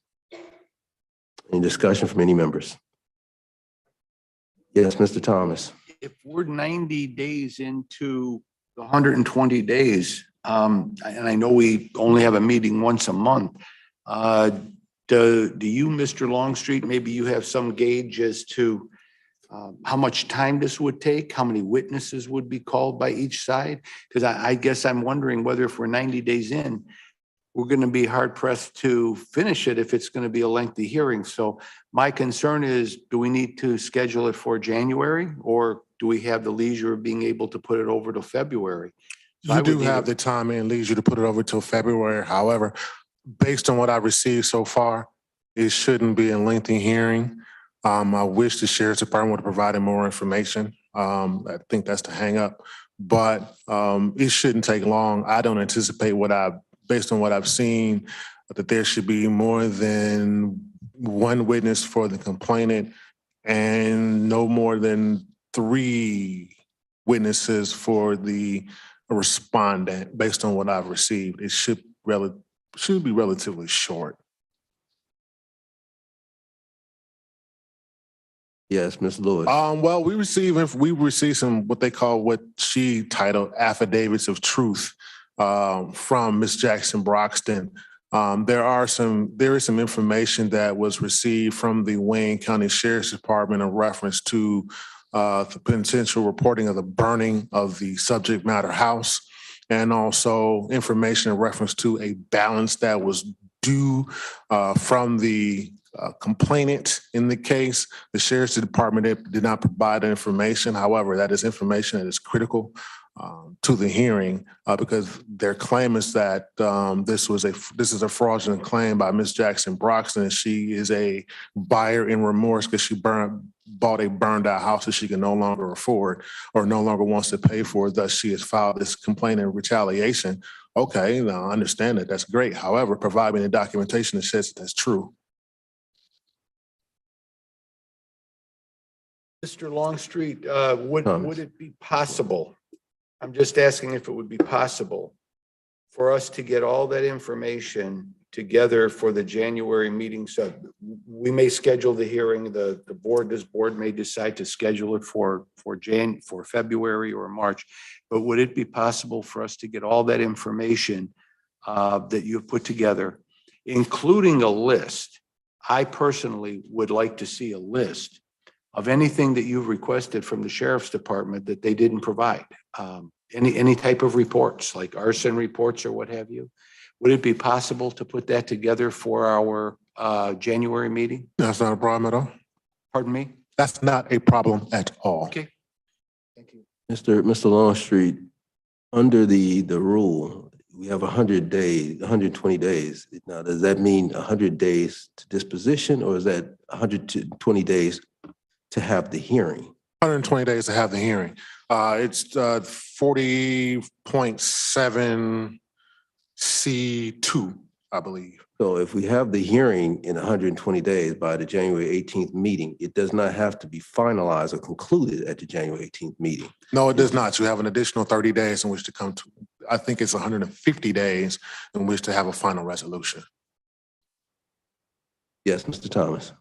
Any discussion from any members? Yes, Mr. Thomas. If we're 90 days into the 120 days, and I know we only have a meeting once a month, do you, Mr. Longstreet, maybe you have some gauge as to how much time this would take, how many witnesses would be called by each side? Because I guess I'm wondering whether if we're 90 days in, we're going to be hard pressed to finish it if it's going to be a lengthy hearing. So my concern is, do we need to schedule it for January, or do we have the leisure of being able to put it over to February? So I You would do need have a- the time and leisure to put it over till February. However, based on what I've received so far, it shouldn't be a lengthy hearing. I wish the sheriff's department would have provided more information. I think that's the hangup, but it shouldn't take long. I don't anticipate based on what I've seen, that there should be more than one witness for the complainant and no more than 3 witnesses for the respondent, based on what I've received. It should be relatively short. Yes, Ms. Lewis. Well, we received some, what she titled affidavits of truth from Ms. Jackson Broxton. There is some information that was received from the Wayne County Sheriff's Department in reference to the potential reporting of the burning of the subject matter house, and also information in reference to a balance that was due from the complainant in the case. The Sheriff's Department did not provide that information. However, that is information that is critical to the hearing because their claim is that this is a fraudulent claim by Ms. Jackson Broxton, and she is a buyer in remorse because she bought a burned out house that she can no longer afford or no longer wants to pay for. Thus, she has filed this complaint in retaliation. Okay, now I understand that. That's great. However, provide me the documentation that says that's true. Mr. Longstreet, Thomas. would it be possible? I'm just asking if it would be possible for us to get all that information together for the January meeting. So we may schedule the hearing, this board may decide to schedule it for February or March. But would it be possible for us to get all that information that you've put together, including a list? I personally would like to see a list of anything that you've requested from the Sheriff's Department that they didn't provide. Any type of reports, like arson reports or what have you. Would it be possible to put that together for our January meeting? That's not a problem at all. Pardon me? That's not a problem at all. Okay. Thank you. Mr. Longstreet, under the rule, we have 100 days, 120 days. Now, does that mean 100 days to disposition, or is that 120 days to have the hearing? 120 days to have the hearing. It's 40.7 C2, I believe. So if we have the hearing in 120 days by the January 18th meeting, it does not have to be finalized or concluded at the January 18th meeting. No, it does not. You have an additional 30 days in which to come to, I think it's 150 days in which to have a final resolution. Yes, Mr. Thomas.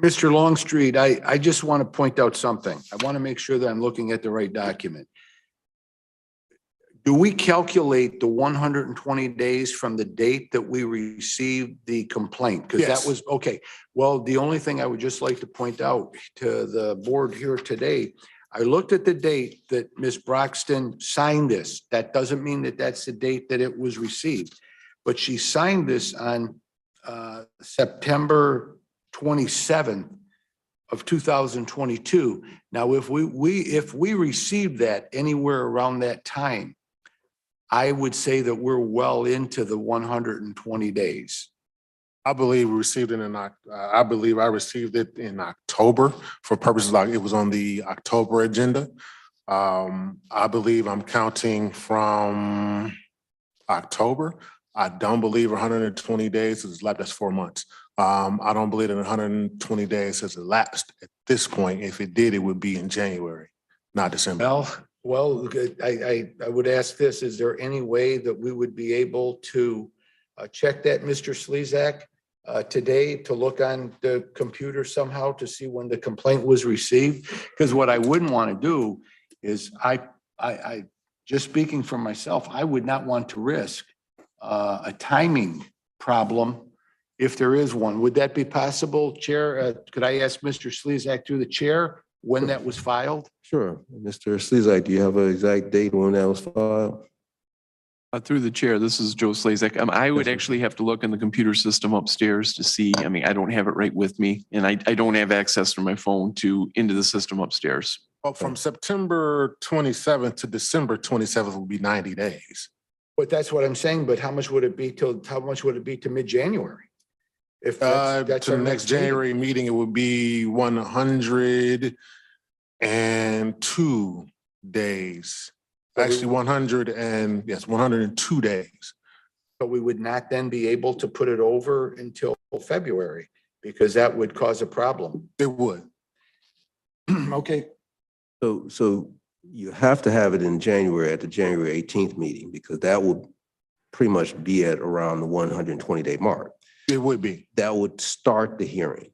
Mr. Longstreet, I just want to point out something. I want to make sure that I'm looking at the right document. Do we calculate the 120 days from the date that we received the complaint? Because Yes. that was, okay. Well, the only thing I would just like to point out to the board here today, I looked at the date that Ms. Broxton signed this. That doesn't mean that that's the date that it was received. But she signed this on September 27th of 2022. Now, if we received that anywhere around that time, I would say that we're well into the 120 days. I believe we received it I believe I received it in October for purposes like it was on the October agenda. I believe I'm counting from October. I don't believe 120 days is elapsed. That's 4 months. I don't believe that 120 days has elapsed at this point. If it did, it would be in January, not December. Well, I would ask this, is there any way that we would be able to check that, Mr. Slezak, today to look on the computer somehow to see when the complaint was received? Because what I wouldn't want to do is I just speaking for myself, I would not want to risk a timing problem if there is one. Would that be possible, Chair? Could I ask Mr. Slezak through the chair when that was filed? Sure. Mr. Slezak, do you have an exact date when that was filed? Through the chair, this is Joe Slezak. I would Yes, sir. actually have to look in the computer system upstairs to see. I mean, I don't have it right with me, and I don't have access from my phone into the system upstairs. Well, from September 27th to December 27th will be 90 days. But that's what I'm saying, but how much would it be to mid-January? If that's To our the next meeting. January meeting, it would be 102 days. Actually, 102 days. But we would not then be able to put it over until February because that would cause a problem. It would. Okay, So you have to have it in January at the January 18th meeting because that will pretty much be at around the 120-day mark. It would be. That would start the hearing.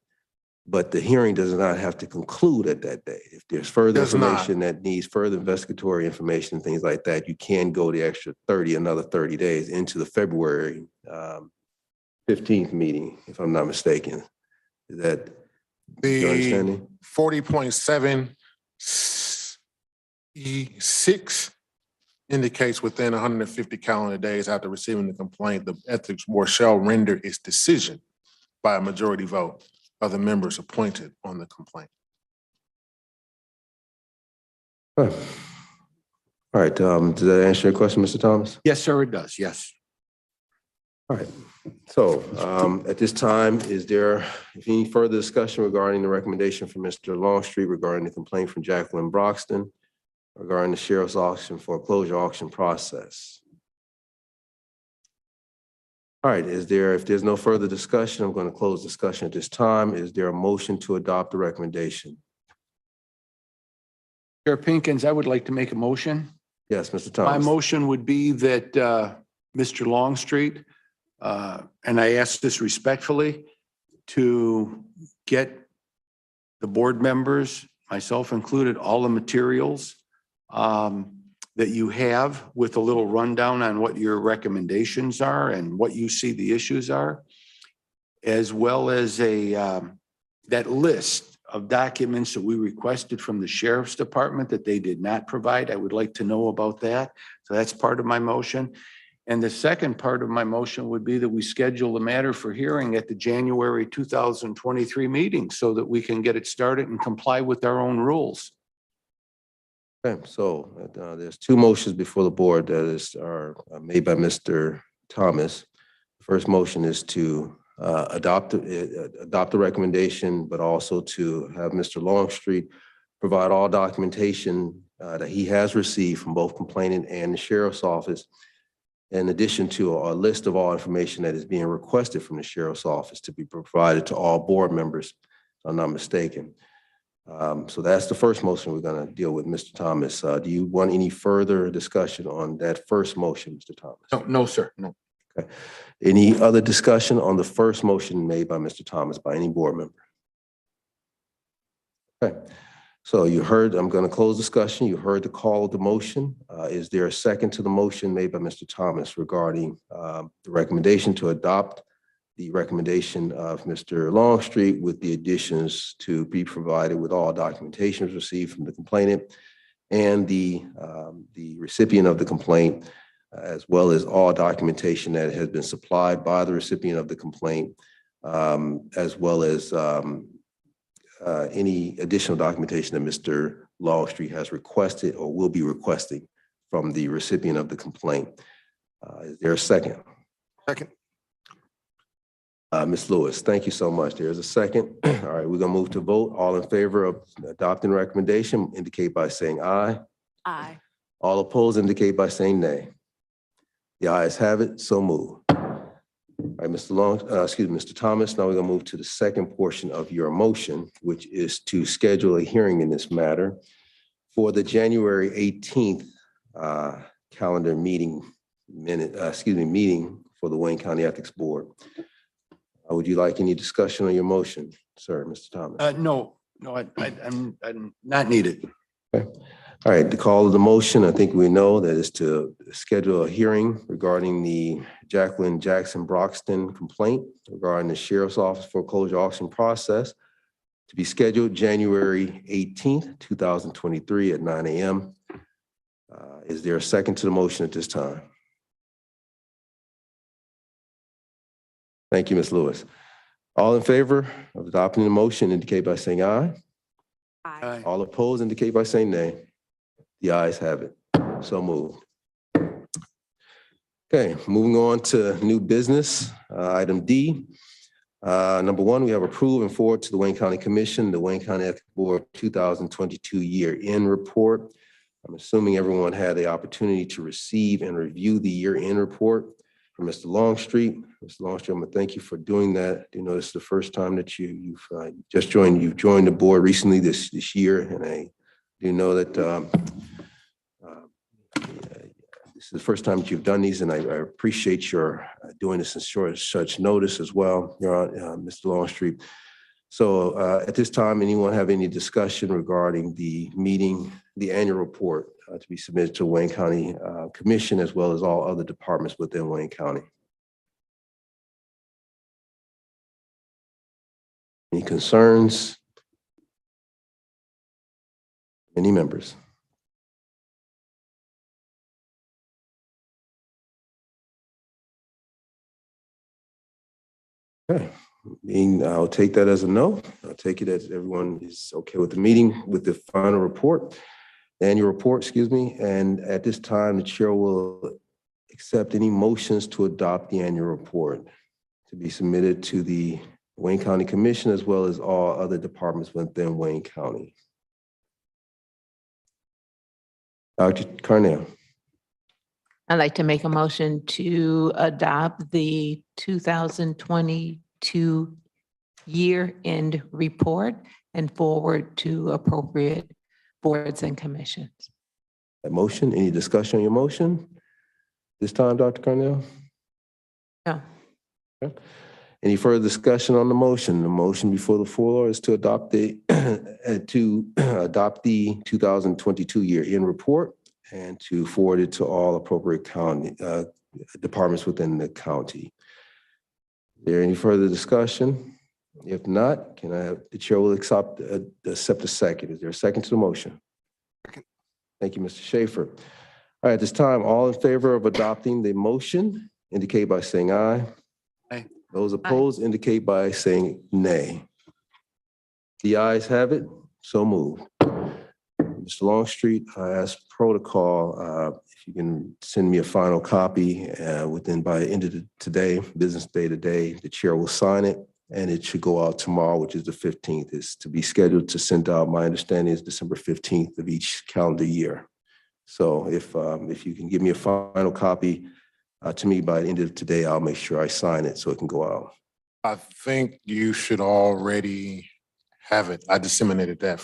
But the hearing does not have to conclude at that day. If there's further Does not. information that needs further investigatory information, things like that, you can go the extra another 30 days into the February 15th meeting, if I'm not mistaken. Is that your The understanding? 40.7E6 indicates within 150 calendar days after receiving the complaint, the ethics board shall render its decision by a majority vote of the members appointed on the complaint. Huh. All right, does that answer your question, Mr. Thomas? yes, sir, it does, yes. All right, so at this time, is there any further discussion regarding the recommendation from Mr. Longstreet regarding the complaint from Jacqueline Broxton regarding the sheriff's auction foreclosure auction process? All right, if there's no further discussion, I'm going to close discussion at this time. Is there a motion to adopt the recommendation? Chair Pinkins, I would like to make a motion. Yes, Mr. My Thomas. motion would be that Mr. Longstreet, and I ask this respectfully, to get the board members, myself included, all the materials that you have with a little rundown on what your recommendations are and what you see the issues are, as well as that list of documents that we requested from the sheriff's department that they did not provide. I would like to know about that. So that's part of my motion. And the second part of my motion would be that we schedule the matter for hearing at the January 2023 meeting so that we can get it started and comply with our own rules. Okay, so there's two motions before the board that are made by Mr. Thomas. The first motion is to adopt the recommendation, but also to have Mr. Longstreet provide all documentation that he has received from both complainant and the sheriff's office, in addition to a list of all information that is being requested from the sheriff's office to be provided to all board members, if I'm not mistaken. So that's the first motion we're going to deal with, Mr. Thomas. Do you want any further discussion on that first motion, Mr. Thomas? No, sir, no. Okay. Any other discussion on the first motion made by Mr. Thomas by any board member? Okay. So you heard, I'm going to close discussion. You heard the call of the motion. Is there a second to the motion made by Mr. Thomas regarding the recommendation to adopt the recommendation of Mr. Longstreet with the additions to be provided with all documentation received from the complainant and the recipient of the complaint, as well as all documentation that has been supplied by the recipient of the complaint, as well as any additional documentation that Mr. Longstreet has requested or will be requesting from the recipient of the complaint. Is there a second? Second. Ms. Lewis, thank you so much. There's a second. All right, we're gonna move to vote. All in favor of adopting the recommendation indicate by saying aye. Aye. All opposed indicate by saying nay. The ayes have it, so move. All right, Mr. Thomas, now we're gonna move to the second portion of your motion, which is to schedule a hearing in this matter for the January 18th calendar meeting meeting for the Wayne County Ethics Board. Would you like any discussion on your motion, sir, Mr. Thomas? No, I'm not needed. Okay. All right, the call of the motion, I think we know that is to schedule a hearing regarding the Jacqueline Jackson Broxton complaint regarding the sheriff's office foreclosure auction process to be scheduled January 18th, 2023 at 9 a.m. Is there a second to the motion at this time? Thank you, Ms. Lewis. All in favor of adopting the motion indicate by saying aye. Aye. All opposed indicate by saying nay. The ayes have it. So moved. Okay, moving on to new business, item D. Number one, we have approved and forward to the Wayne County Commission, the Wayne County Ethics Board 2022 year-end report. I'm assuming everyone had the opportunity to receive and review the year-end report from Mr. Longstreet. Mr. Longstreet, I'm gonna thank you for doing that. You know, this is the first time that you've joined the board recently this year, and I do know that this is the first time that you've done these, and I appreciate your doing this in such notice as well, Mr. Longstreet. So at this time, anyone have any discussion regarding the meeting, the annual report to be submitted to Wayne County Commission, as well as all other departments within Wayne County? Any concerns? Any members? Okay, I'll take that as a no. I'll take it as everyone is okay with the meeting, with the final report, the annual report, excuse me. And at this time, the chair will accept any motions to adopt the annual report to be submitted to the Wayne County Commission, as well as all other departments within Wayne County. Dr. Carnell. I'd like to make a motion to adopt the 2022 year-end report and forward to appropriate boards and commissions. That motion, any discussion on your motion? This time, Dr. Carnell? No. Okay. Any further discussion on the motion? The motion before the floor is to adopt the 2022 year-end report and to forward it to all appropriate county departments within the county. Is there any further discussion? If not, can I have the chair will accept a second? Is there a second to the motion? Thank you, Mr. Schaefer. All right, at this time, all in favor of adopting the motion indicate by saying aye. Aye. Those opposed indicate by saying nay. The ayes have it, so moved. Mr. Longstreet, I asked protocol, if you can send me a final copy by the end of today, business day today, the chair will sign it and it should go out tomorrow, which is the 15th. It's to be scheduled to send out, my understanding is December 15th of each calendar year. So if you can give me a final copy to me by the end of today, I'll make sure I sign it so it can go out. I think you should already have it. I disseminated that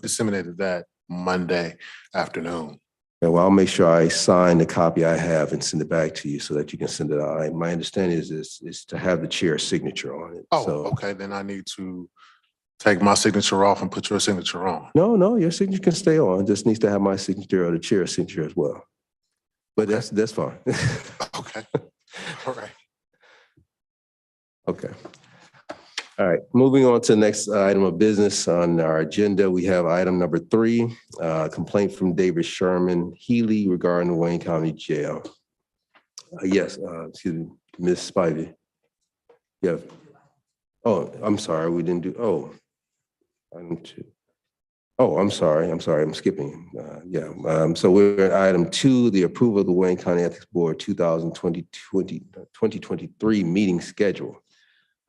disseminated that Monday afternoon. Yeah, well, I'll make sure I sign the copy I have and send it back to you so that you can send it out. My understanding is to have the chair's signature on it. Oh, So, okay, then I need to take my signature off and put your signature on. no, your signature can stay on. It just needs to have my signature or the chair's signature as well. But that's fine. Okay, all right. Okay. All right, moving on to the next item of business on our agenda, we have item number 3, complaint from David Sherman Healy regarding the Wayne County Jail. Yes, excuse me, Ms. Spivey. Yeah. Oh, I'm sorry, we didn't do, item 2. Oh, I'm sorry, I'm skipping. So we're at item 2, the approval of the Wayne County Ethics Board 2023 meeting schedule.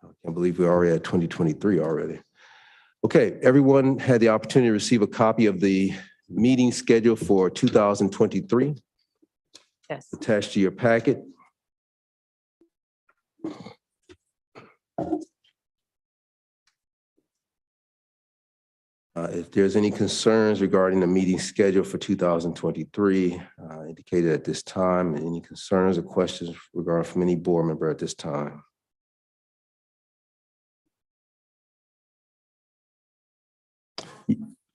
I can't believe we already had 2023 already. Okay, everyone had the opportunity to receive a copy of the meeting schedule for 2023 Yes. attached to your packet. If there's any concerns regarding the meeting schedule for 2023, indicated at this time, any concerns or questions regarding from any board member at this time?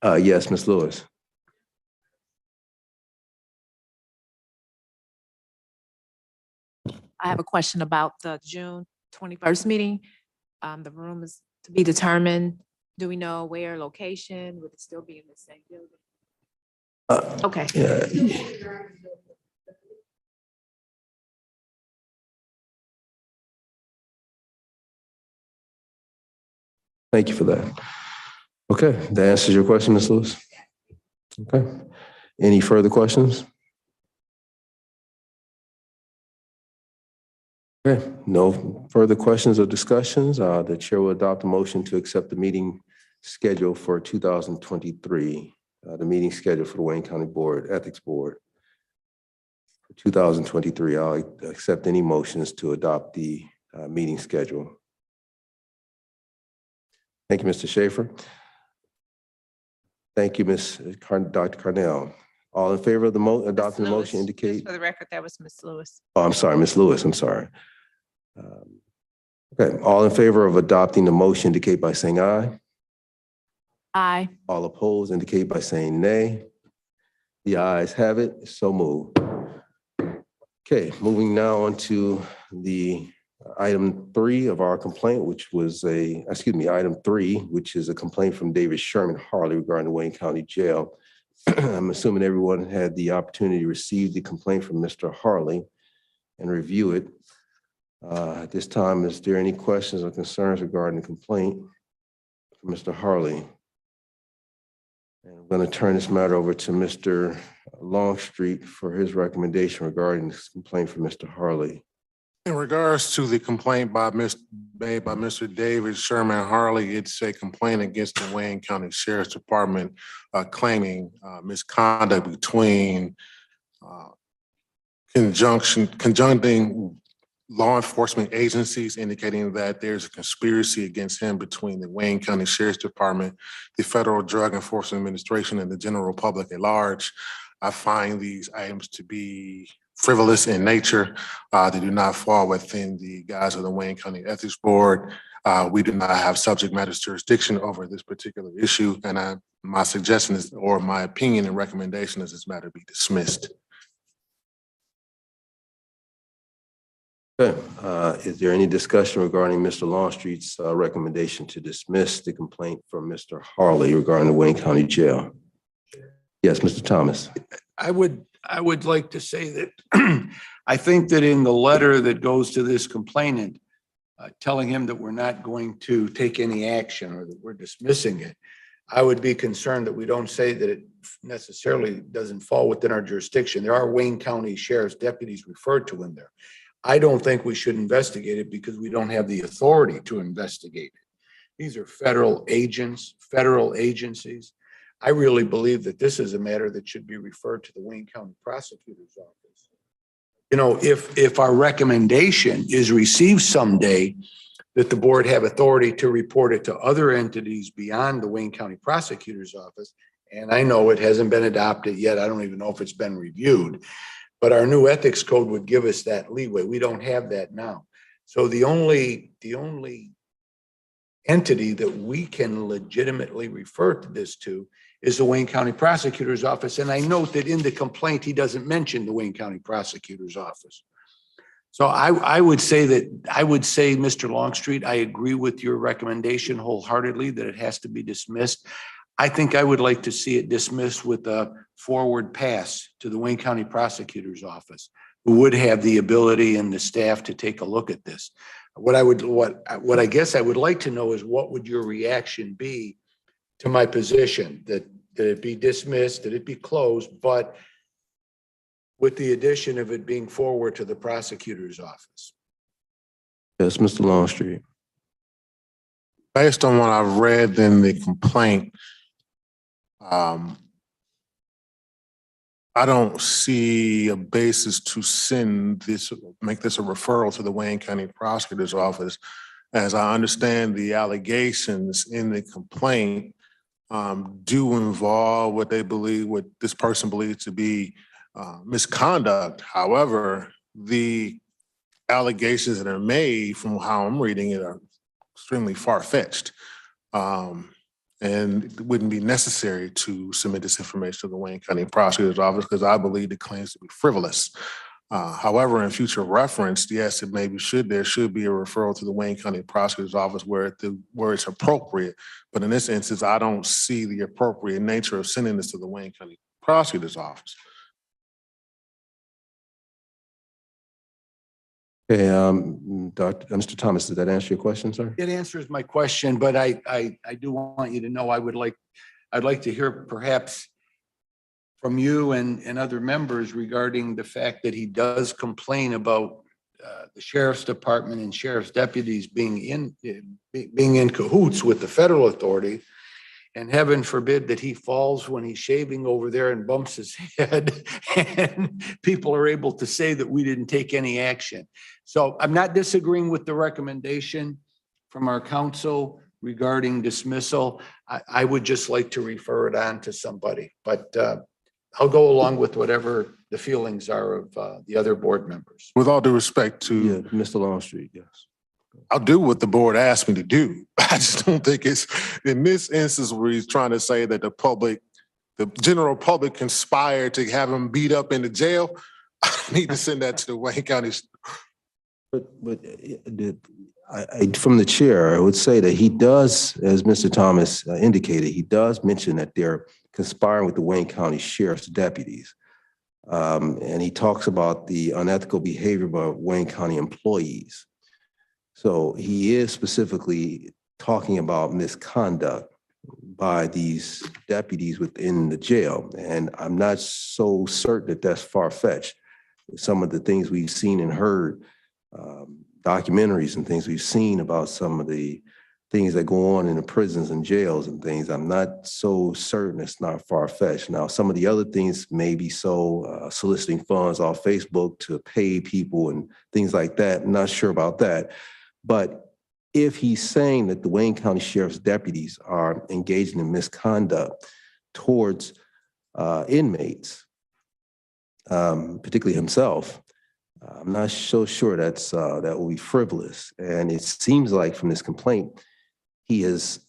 Yes, Ms. Lewis. I have a question about the June 21st meeting. The room is to be determined. Do we know where, location? Would it still be in the same building? Okay. Yeah. Thank you for that. Okay, that answers your question, Ms. Lewis. Okay. Any further questions? Okay, no further questions or discussions. The chair will adopt a motion to accept the meeting schedule for 2023, the meeting schedule for the Wayne County Board, Ethics Board. For 2023, I'll accept any motions to adopt the meeting schedule. Thank you, Mr. Schaefer. Thank you, Dr. Carnell. All in favor of the adopting the motion indicate. Just for the record, that was Ms. Lewis. Oh, I'm sorry, Ms. Lewis, I'm sorry. Okay, all in favor of adopting the motion indicate by saying aye. Aye. All opposed indicate by saying nay. The ayes have it, so moved. Okay, moving now on to the item 3 of our complaint, which was item 3, which is a complaint from David Sherman Harley regarding the Wayne County Jail. I'm assuming everyone had the opportunity to receive the complaint from Mr. Harley and review it. At this time, is there any questions or concerns regarding the complaint from Mr. Harley? And I'm going to turn this matter over to Mr. Longstreet for his recommendation regarding this complaint from Mr. Harley. In regards to the complaint made by Mr. David Sherman Harley, it's a complaint against the Wayne County Sheriff's Department claiming misconduct between conjuncting law enforcement agencies, indicating that there's a conspiracy against him between the Wayne County Sheriff's Department, the Federal Drug Enforcement Administration, and the general public at large. I find these items to be frivolous in nature. They do not fall within the guise of the Wayne County Ethics Board. We do not have subject matter jurisdiction over this particular issue, and my suggestion is, or my opinion and recommendation is this matter be dismissed. Okay, is there any discussion regarding Mr. Longstreet's recommendation to dismiss the complaint from Mr. Harley regarding the Wayne County Jail? Yes, Mr. Thomas. I would like to say that I think that in the letter that goes to this complainant, telling him that we're not going to take any action or that we're dismissing it, I would be concerned that we don't say that it necessarily doesn't fall within our jurisdiction. There are Wayne County Sheriff's deputies referred to in there. I don't think we should investigate it because we don't have the authority to investigate it. These are federal agents, federal agencies. I really believe that this is a matter that should be referred to the Wayne County Prosecutor's Office. You know, if our recommendation is received someday, that the board have authority to report it to other entities beyond the Wayne County Prosecutor's Office. And I know it hasn't been adopted yet. I don't even know if it's been reviewed, but our new ethics code would give us that leeway. We don't have that now. So the only entity that we can legitimately refer to this to is the Wayne County Prosecutor's Office. And I note that in the complaint, he doesn't mention the Wayne County Prosecutor's Office. So I would say, Mr. Longstreet, I agree with your recommendation wholeheartedly that it has to be dismissed. I think I would like to see it dismissed with a forward pass to the Wayne County Prosecutor's Office, who would have the ability and the staff to take a look at this. What I guess I would like to know is, what would your reaction be to my position that it be dismissed, that it be closed, but with the addition of it being forward to the prosecutor's office? Yes, Mr. Longstreet. Based on what I've read in the complaint, I don't see a basis to make this a referral to the Wayne County Prosecutor's Office. As I understand, the allegations in the complaint do involve what this person believes to be misconduct. However, the allegations that are made, from how I'm reading it, are extremely far-fetched. And it wouldn't be necessary to submit this information to the Wayne County Prosecutor's Office, because I believe the claims to be frivolous. However, in future reference, yes, it maybe there should be a referral to the Wayne County Prosecutor's Office where it's appropriate. But in this instance, I don't see the appropriate nature of sending this to the Wayne County Prosecutor's Office. Okay, Mr. Thomas, did that answer your question, sir? It answers my question, but I do want you to know, I'd like to hear perhaps from you and other members regarding the fact that he does complain about the sheriff's department and sheriff's deputies being in cahoots with the federal authority. And heaven forbid that he falls when he's shaving over there and bumps his head and people are able to say that we didn't take any action. So I'm not disagreeing with the recommendation from our council regarding dismissal. I would just like to refer it on to somebody, but I'll go along with whatever the feelings are of the other board members. With all due respect Yeah, to, Mr. Longstreet, yes. I'll do what the board asked me to do. I just don't think it's, in this instance where he's trying to say that the general public conspired to have him beat up in the jail, I need to send that to the Wayne County. But from the chair, I would say that he does, as Mr. Thomas indicated, he does mention that they're conspiring with the Wayne County Sheriff's deputies. And he talks about the unethical behavior by Wayne County employees. So he is specifically talking about misconduct by these deputies within the jail. And I'm not so certain that that's far-fetched. Some of the things we've seen and heard, documentaries and things we've seen about some of the things that go on in the prisons and jails and things, I'm not so certain it's not far-fetched. Now, some of the other things may be so soliciting funds off Facebook to pay people and things like that. I'm not sure about that. But if he's saying that the Wayne County Sheriff's deputies are engaging in misconduct towards inmates, particularly himself, I'm not so sure that will be frivolous. And it seems like from this complaint, he has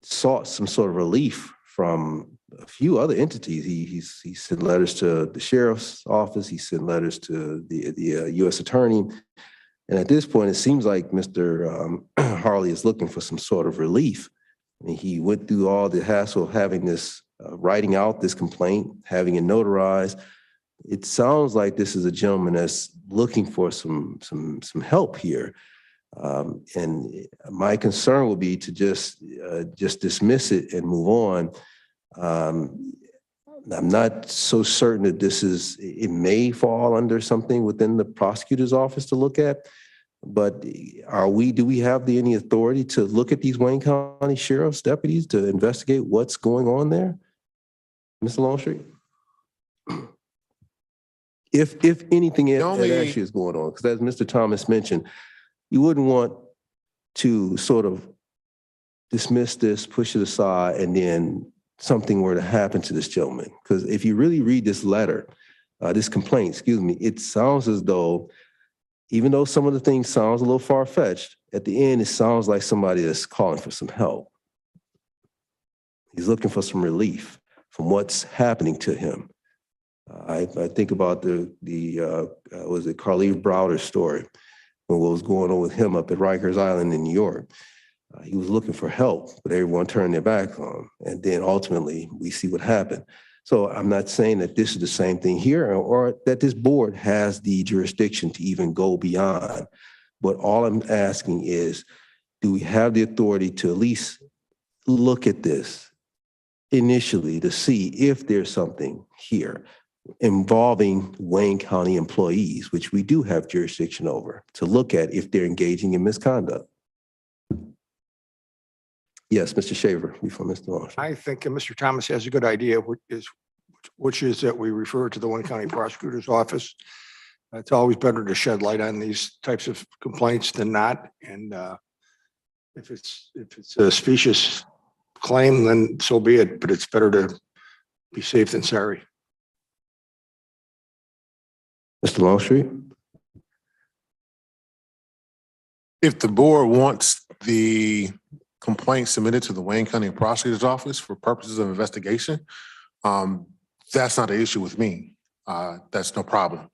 sought some sort of relief from a few other entities. He sent letters to the sheriff's office. He sent letters to the U.S. attorney. And at this point, it seems like Mr. Harley is looking for some sort of relief. I mean, he went through all the hassle of having this, writing out this complaint, having it notarized. It sounds like this is a gentleman that's looking for some help here. And my concern would be to just dismiss it and move on. I'm not so certain that it may fall under something within the prosecutor's office to look at, but do we have any authority to look at these Wayne County Sheriff's deputies to investigate what's going on there? Mr. Longstreet? If anything actually is going on, because as Mr. Thomas mentioned, you wouldn't want to sort of dismiss this, push it aside, and then something were to happen to this gentleman. Because if you really read this letter, this complaint, it sounds as though, even though some of the things sounds a little far-fetched, at the end, it sounds like somebody that's calling for some help. He's looking for some relief from what's happening to him. I think about was it Carlene Browder's story, and what was going on with him up at Rikers Island in New York. He was looking for help, but everyone turned their back on him. And then ultimately, we see what happened. So I'm not saying that this is the same thing here or that this board has the jurisdiction to even go beyond. But all I'm asking is, do we have the authority to at least look at this initially to see if there's something here involving Wayne County employees, which we do have jurisdiction over, to look at if they're engaging in misconduct? Yes, Mr. Shaver, before Mr. Longstreet. I think Mr. Thomas has a good idea, which is that we refer to the Wayne County Prosecutor's Office. It's always better to shed light on these types of complaints than not. And if it's a specious claim, then so be it. But it's better to be safe than sorry. Mr. Longstreet? If the board wants the complaint submitted to the Wayne County Prosecutor's Office for purposes of investigation, that's not an issue with me. That's no problem.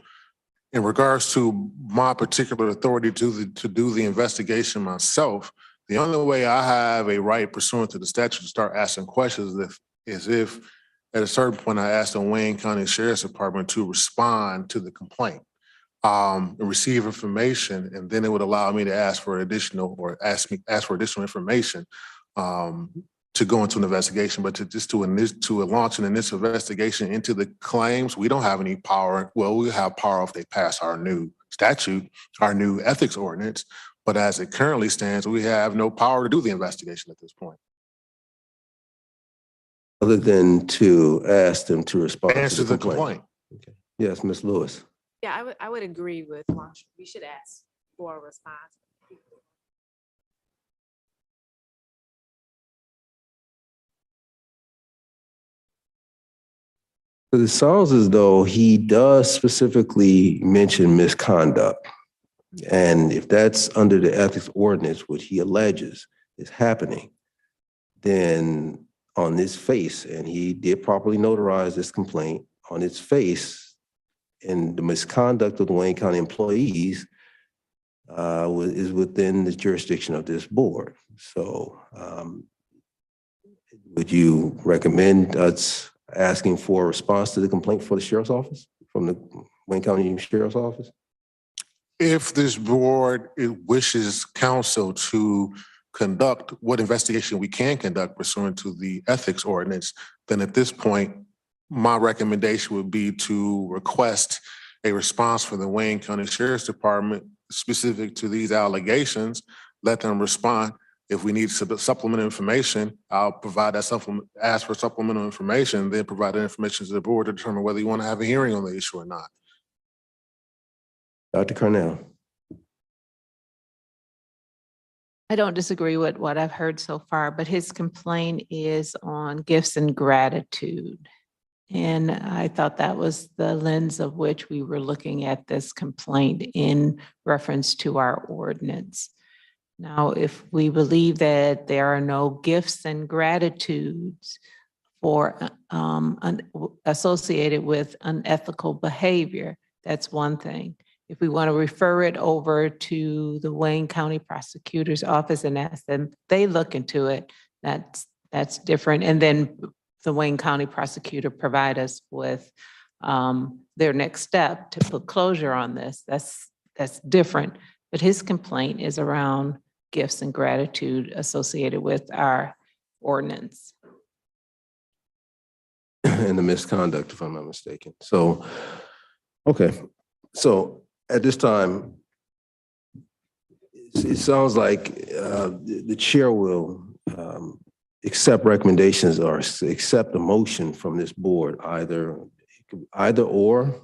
In regards to my particular authority to do the investigation myself, the only way I have a right pursuant to the statute to start asking questions is if at a certain point I ask the Wayne County Sheriff's Department to respond to the complaint, and receive information, and then it would allow me to ask for additional information to go into an investigation. But to launch an initial investigation into the claims, we don't have any power. Well, we have power if they pass our new statute, our new ethics ordinance. But as it currently stands, we have no power to do the investigation at this point. Other than to ask them to respond to Answer the the complaint. complaint. Yes, Ms. Lewis. Yeah, I would agree with Marshall. We should ask for a response. It sounds as though he does specifically mention misconduct. And if that's under the ethics ordinance, which he alleges is happening, then on its face, and he did properly notarize this complaint, on its face, and the misconduct of the Wayne County employees is within the jurisdiction of this board. So would you recommend us asking for a response to the complaint for the sheriff's office, from the Wayne County Sheriff's Office? If this board wishes counsel to conduct what investigation we can conduct pursuant to the ethics ordinance, then at this point, my recommendation would be to request a response from the Wayne County Sheriff's Department specific to these allegations, let them respond. If we need supplemental information, I'll provide that ask for supplemental information, then provide that information to the board to determine whether you want to have a hearing on the issue or not. Dr. Cornell. I don't disagree with what I've heard so far, but his complaint is on gifts and gratitude. And I thought that was the lens of which we were looking at this complaint in reference to our ordinance. Now, if we believe that there are no gifts and gratitudes for associated with unethical behavior, that's one thing. If we want to refer it over to the Wayne County Prosecutor's Office and ask them, they look into it, that's different. And then the Wayne County Prosecutor provide us with their next step to put closure on this. That's different. But his complaint is around gifts and gratitude associated with our ordinance. And the misconduct, if I'm not mistaken. So, okay. So at this time, it sounds like the chair will accept recommendations or accept a motion from this board, either or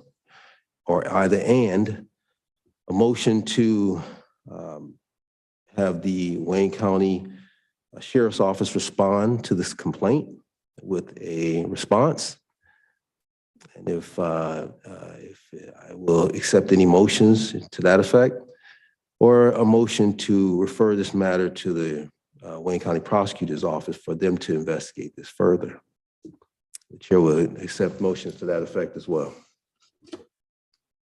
either and, a motion to have the Wayne County Sheriff's Office respond to this complaint with a response. And if I will accept any motions to that effect, or a motion to refer this matter to the Wayne County Prosecutor's Office for them to investigate this further. The chair will accept motions to that effect as well.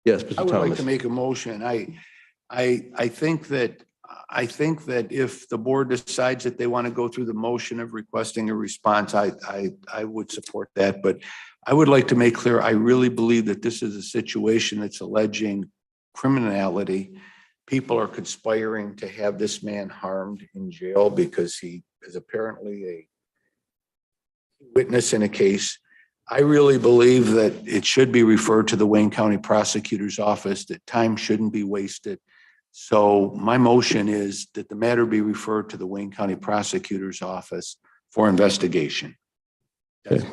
Yes, Mr. I would like Thomas. to make a motion. I think that if the board decides that they want to go through the motion of requesting a response, I would support that. But I would like to make clear, I really believe that this is a situation that's alleging criminality. People are conspiring to have this man harmed in jail because he is apparently a witness in a case. I really believe that it should be referred to the Wayne County Prosecutor's Office, that time shouldn't be wasted. So my motion is that the matter be referred to the Wayne County Prosecutor's Office for investigation. Okay.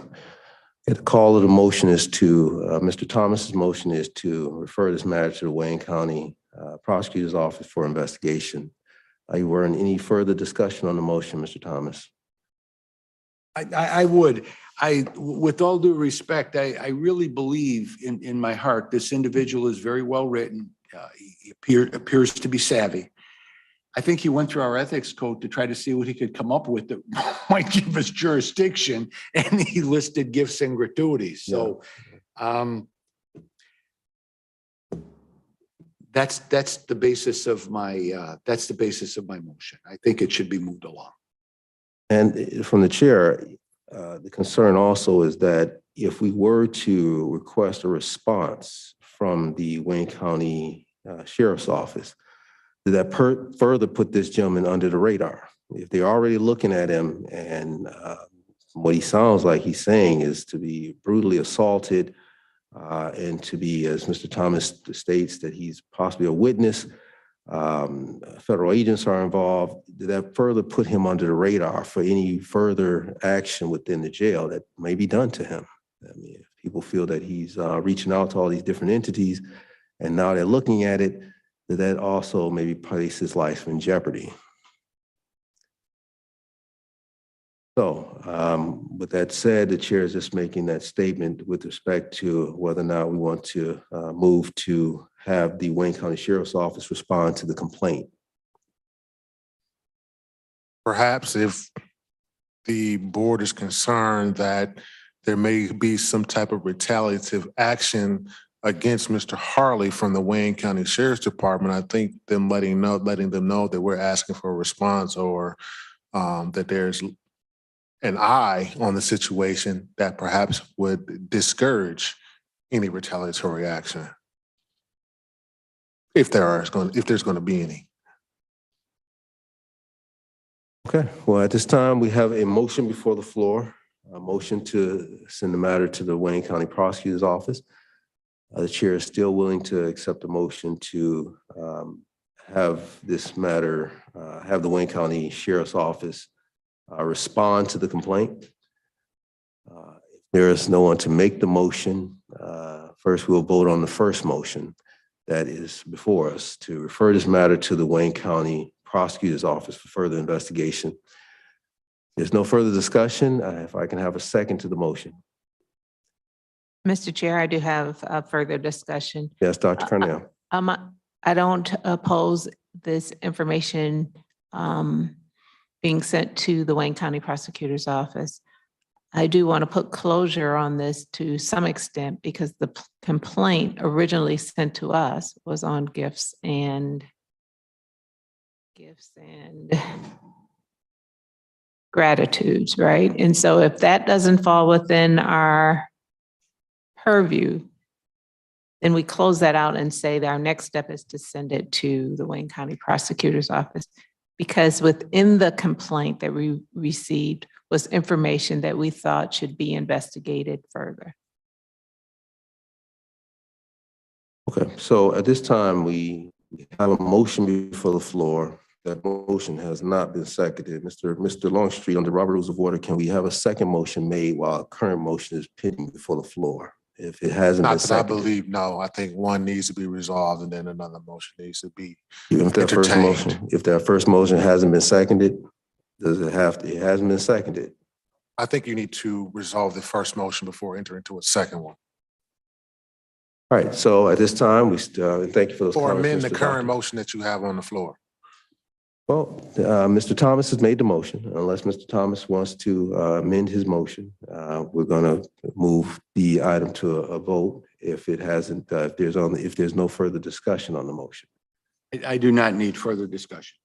The call of the motion is to, Mr. Thomas's motion is to refer this matter to the Wayne County Prosecutor's Office for investigation. Are you in any further discussion on the motion, Mr. Thomas? I would. With all due respect, I really believe in my heart, this individual is very well written. He appears to be savvy. I think he went through our ethics code to try to see what he could come up with that might give us jurisdiction, and he listed gifts and gratuities. So That's the basis of my, that's the basis of my motion. I think it should be moved along. And from the chair, the concern also is that if we were to request a response from the Wayne County Sheriff's Office, that further put this gentleman under the radar. If they're already looking at him and what he sounds like he's saying is to be brutally assaulted and to be, as Mr. Thomas states, that he's possibly a witness, federal agents are involved, that further put him under the radar for any further action within the jail that may be done to him. I mean, if people feel that he's reaching out to all these different entities and now they're looking at it, that also maybe place his life in jeopardy. So with that said, the chair is just making that statement with respect to whether or not we want to move to have the Wayne County Sheriff's Office respond to the complaint. Perhaps if the board is concerned that there may be some type of retaliative action against Mr. Harley from the Wayne County Sheriff's Department, I think them letting them know that we're asking for a response or that there's an eye on the situation that perhaps would discourage any retaliatory action. If there's going to be any. Okay, well, at this time, we have a motion before the floor, a motion to send the matter to the Wayne County Prosecutor's Office. The chair is still willing to accept the motion to have this matter, have the Wayne County Sheriff's Office respond to the complaint. If there is no one to make the motion, first we'll vote on the first motion that is before us to refer this matter to the Wayne County Prosecutor's Office for further investigation. There's no further discussion. If I can have a second to the motion. Mr. Chair, I do have a further discussion. Yes, Dr. Cornell. I don't oppose this information being sent to the Wayne County Prosecutor's Office. I do want to put closure on this to some extent because the complaint originally sent to us was on gifts and gratitudes, right? And so if that doesn't fall within our purview, then we close that out and say that our next step is to send it to the Wayne County Prosecutor's Office. Because within the complaint that we received was information that we thought should be investigated further. Okay, so at this time, we have a motion before the floor. That motion has not been seconded. Mr. Longstreet, under Robert Rules of Order, can we have a second motion made while a current motion is pending before the floor? If it hasn't been Not that I seconded. believe, no, I think one needs to be resolved and then another motion needs to be. Even if that first entertained. motion, if that first motion hasn't been seconded, does it have to, it hasn't been seconded? I think you need to resolve the first motion before entering into a second one. All right, so at this time, we thank you for those Or comments. amend the Mr. current Doctor. motion that you have on the floor. Well, Mr. Thomas has made the motion. Unless Mr. Thomas wants to amend his motion, we're going to move the item to a vote if it hasn't, if there's no further discussion on the motion. I do not need further discussion.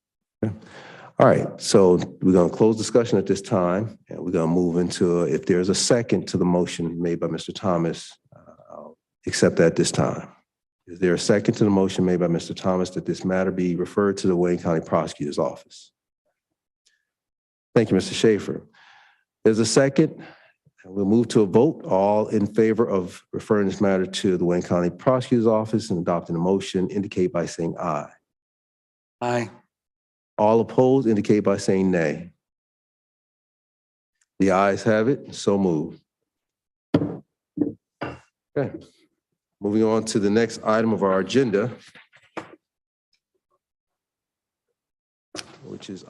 All right, so we're going to close discussion at this time, and we're going to move into, if there's a second to the motion made by Mr. Thomas, I'll accept that this time. Is there a second to the motion made by Mr. Thomas that this matter be referred to the Wayne County Prosecutor's Office? Thank you, Mr. Schaefer. There's a second. And we'll move to a vote. All in favor of referring this matter to the Wayne County Prosecutor's Office and adopting the motion indicate by saying aye. Aye. All opposed indicate by saying nay. The ayes have it, so moved. Okay. Moving on to the next item of our agenda, which is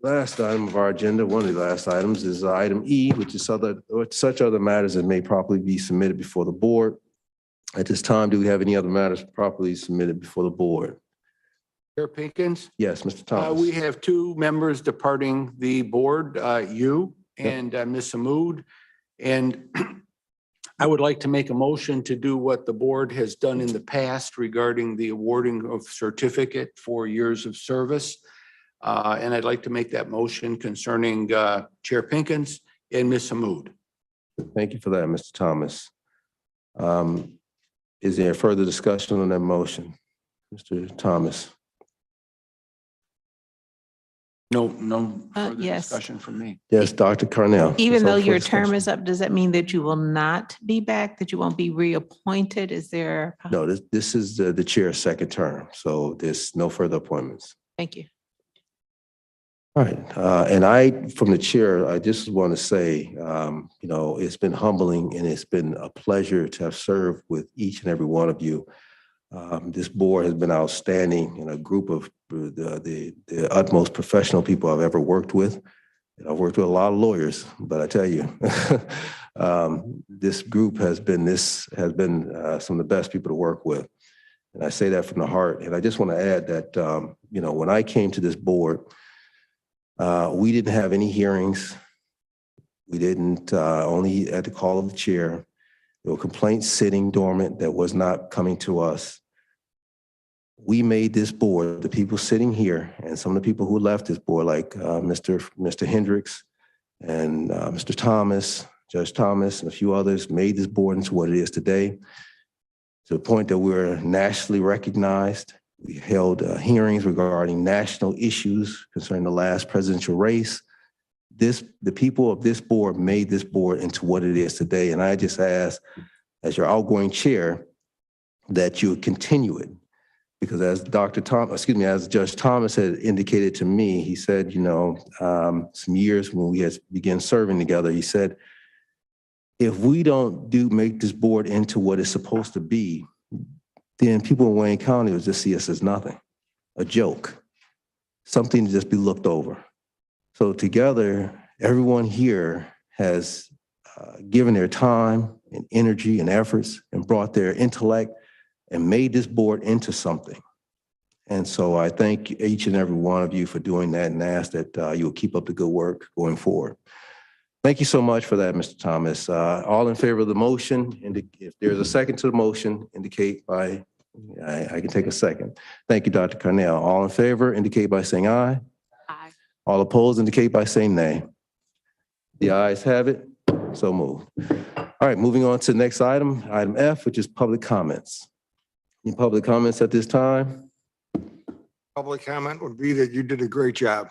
last item of our agenda, one of the last items is item E, which is such other matters that may properly be submitted before the board. At this time, do we have any other matters properly submitted before the board? Chair Pinkins? Yes, Mr. Thomas. We have two members departing the board, you and Ms. Hammoud. And I would like to make a motion to do what the board has done in the past regarding the awarding of certificate for years of service. And I'd like to make that motion concerning Chair Pinkins and Ms. Hamud. Thank you for that, Mr. Thomas. Is there further discussion on that motion? Mr. Thomas? No further yes. discussion from me. Yes, Dr. Carnell. Even though your Discussion. term is up, does that mean that you will not be back, that you won't be reappointed? Is there? No, this is the chair's second term, so there's no further appointments. Thank you. All right, and from the chair, I just want to say, it's been humbling and it's been a pleasure to have served with each and every one of you. This board has been outstanding and a group of the utmost professional people I've ever worked with. And I've worked with a lot of lawyers, but I tell you, this group has been some of the best people to work with. And I say that from the heart. And I just want to add that, when I came to this board, we didn't have any hearings. We didn't, only at the call of the chair. There were complaints sitting dormant that was not coming to us. We made this board, the people sitting here, and some of the people who left this board, like Mr. Hendricks and Mr. Thomas, Judge Thomas, and a few others, made this board into what it is today, to the point that we're nationally recognized. We held hearings regarding national issues concerning the last presidential race. The people of this board made this board into what it is today. And I just ask, as your outgoing chair, that you continue it. Because as as Judge Thomas had indicated to me, he said, some years when we had begun serving together, he said, if we don't make this board into what it's supposed to be, then people in Wayne County will just see us as nothing, a joke, something to just be looked over. So together, everyone here has given their time and energy and efforts and brought their intellect and made this board into something. And so I thank each and every one of you for doing that and ask that you will keep up the good work going forward. Thank you so much for that, Mr. Thomas. All in favor of the motion, if there's a second to the motion, indicate by, I can take a second. Thank you, Dr. Carnell. All in favor, indicate by saying aye. Aye. All opposed, indicate by saying nay. The ayes have it, so moved. All right, moving on to the next item, item F, which is public comments. Any public comments at this time? Public comment would be that you did a great job.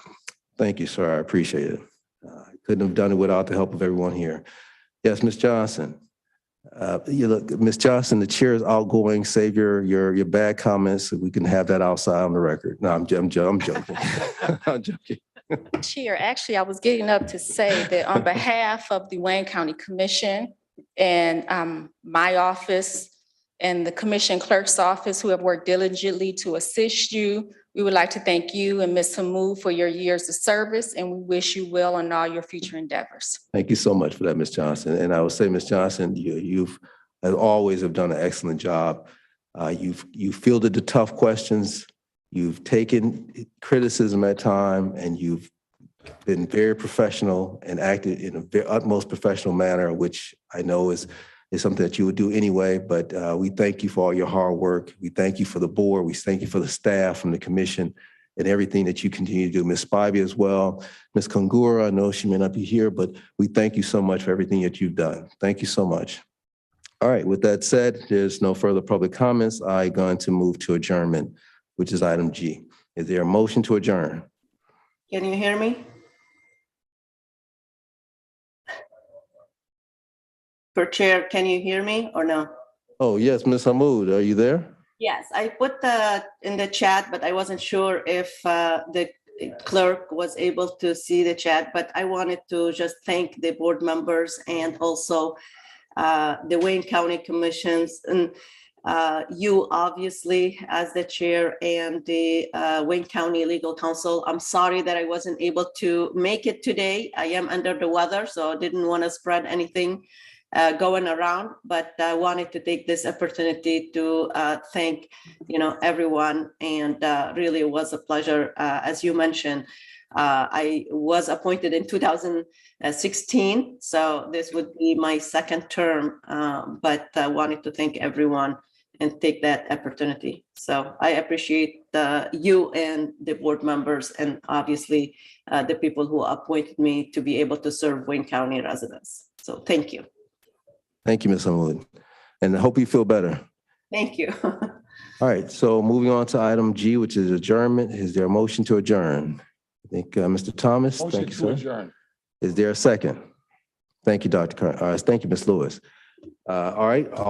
Thank you, sir. I appreciate it. I couldn't have done it without the help of everyone here. Yes, Ms. Johnson. Ms. Johnson, the chair is outgoing. Save your bad comments so we can have that outside on the record. No, I'm joking. I'm joking. Chair, actually, I was getting up to say that on behalf of the Wayne County Commission and my office and the Commission Clerk's office, who have worked diligently to assist you, we would like to thank you and Ms. Hamud for your years of service, and we wish you well in all your future endeavors. Thank you so much for that, Ms. Johnson. And I would say, Ms. Johnson, you've as always have done an excellent job. You've fielded the tough questions. You've taken criticism at time, and you've been very professional and acted in a very utmost professional manner, which I know is something that you would do anyway. But we thank you for all your hard work. We thank you for the board. We thank you for the staff from the commission and everything that you continue to do. Ms. Spivey as well. Ms. Kungura, I know she may not be here, but we thank you so much for everything that you've done. Thank you so much. All right, with that said, there's no further public comments. I'm going to move to adjournment, which is item G. Is there a motion to adjourn? Can you hear me? For chair, can you hear me or no? Oh, yes, Ms. Hamud, are you there? Yes, I put in the chat, but I wasn't sure if the clerk was able to see the chat, but I wanted to just thank the board members and also the Wayne County Commissions and you obviously as the chair and the Wayne County Legal Counsel. I'm sorry that I wasn't able to make it today. I am under the weather, so I didn't want to spread anything going around, but I wanted to take this opportunity to thank, everyone. And really it was a pleasure. As you mentioned, I was appointed in 2016, so this would be my second term, but I wanted to thank everyone and take that opportunity. So I appreciate you and the board members, and obviously the people who appointed me to be able to serve Wayne County residents. So thank you. Thank you, Ms. Hamud. And I hope you feel better. Thank you. All right, so moving on to item G, which is adjournment. Is there a motion to adjourn? I think, Mr. Thomas, Motion thank you, to sir. adjourn. Is there a second? Thank you, Dr. Thank you, Ms. Lewis. All right, all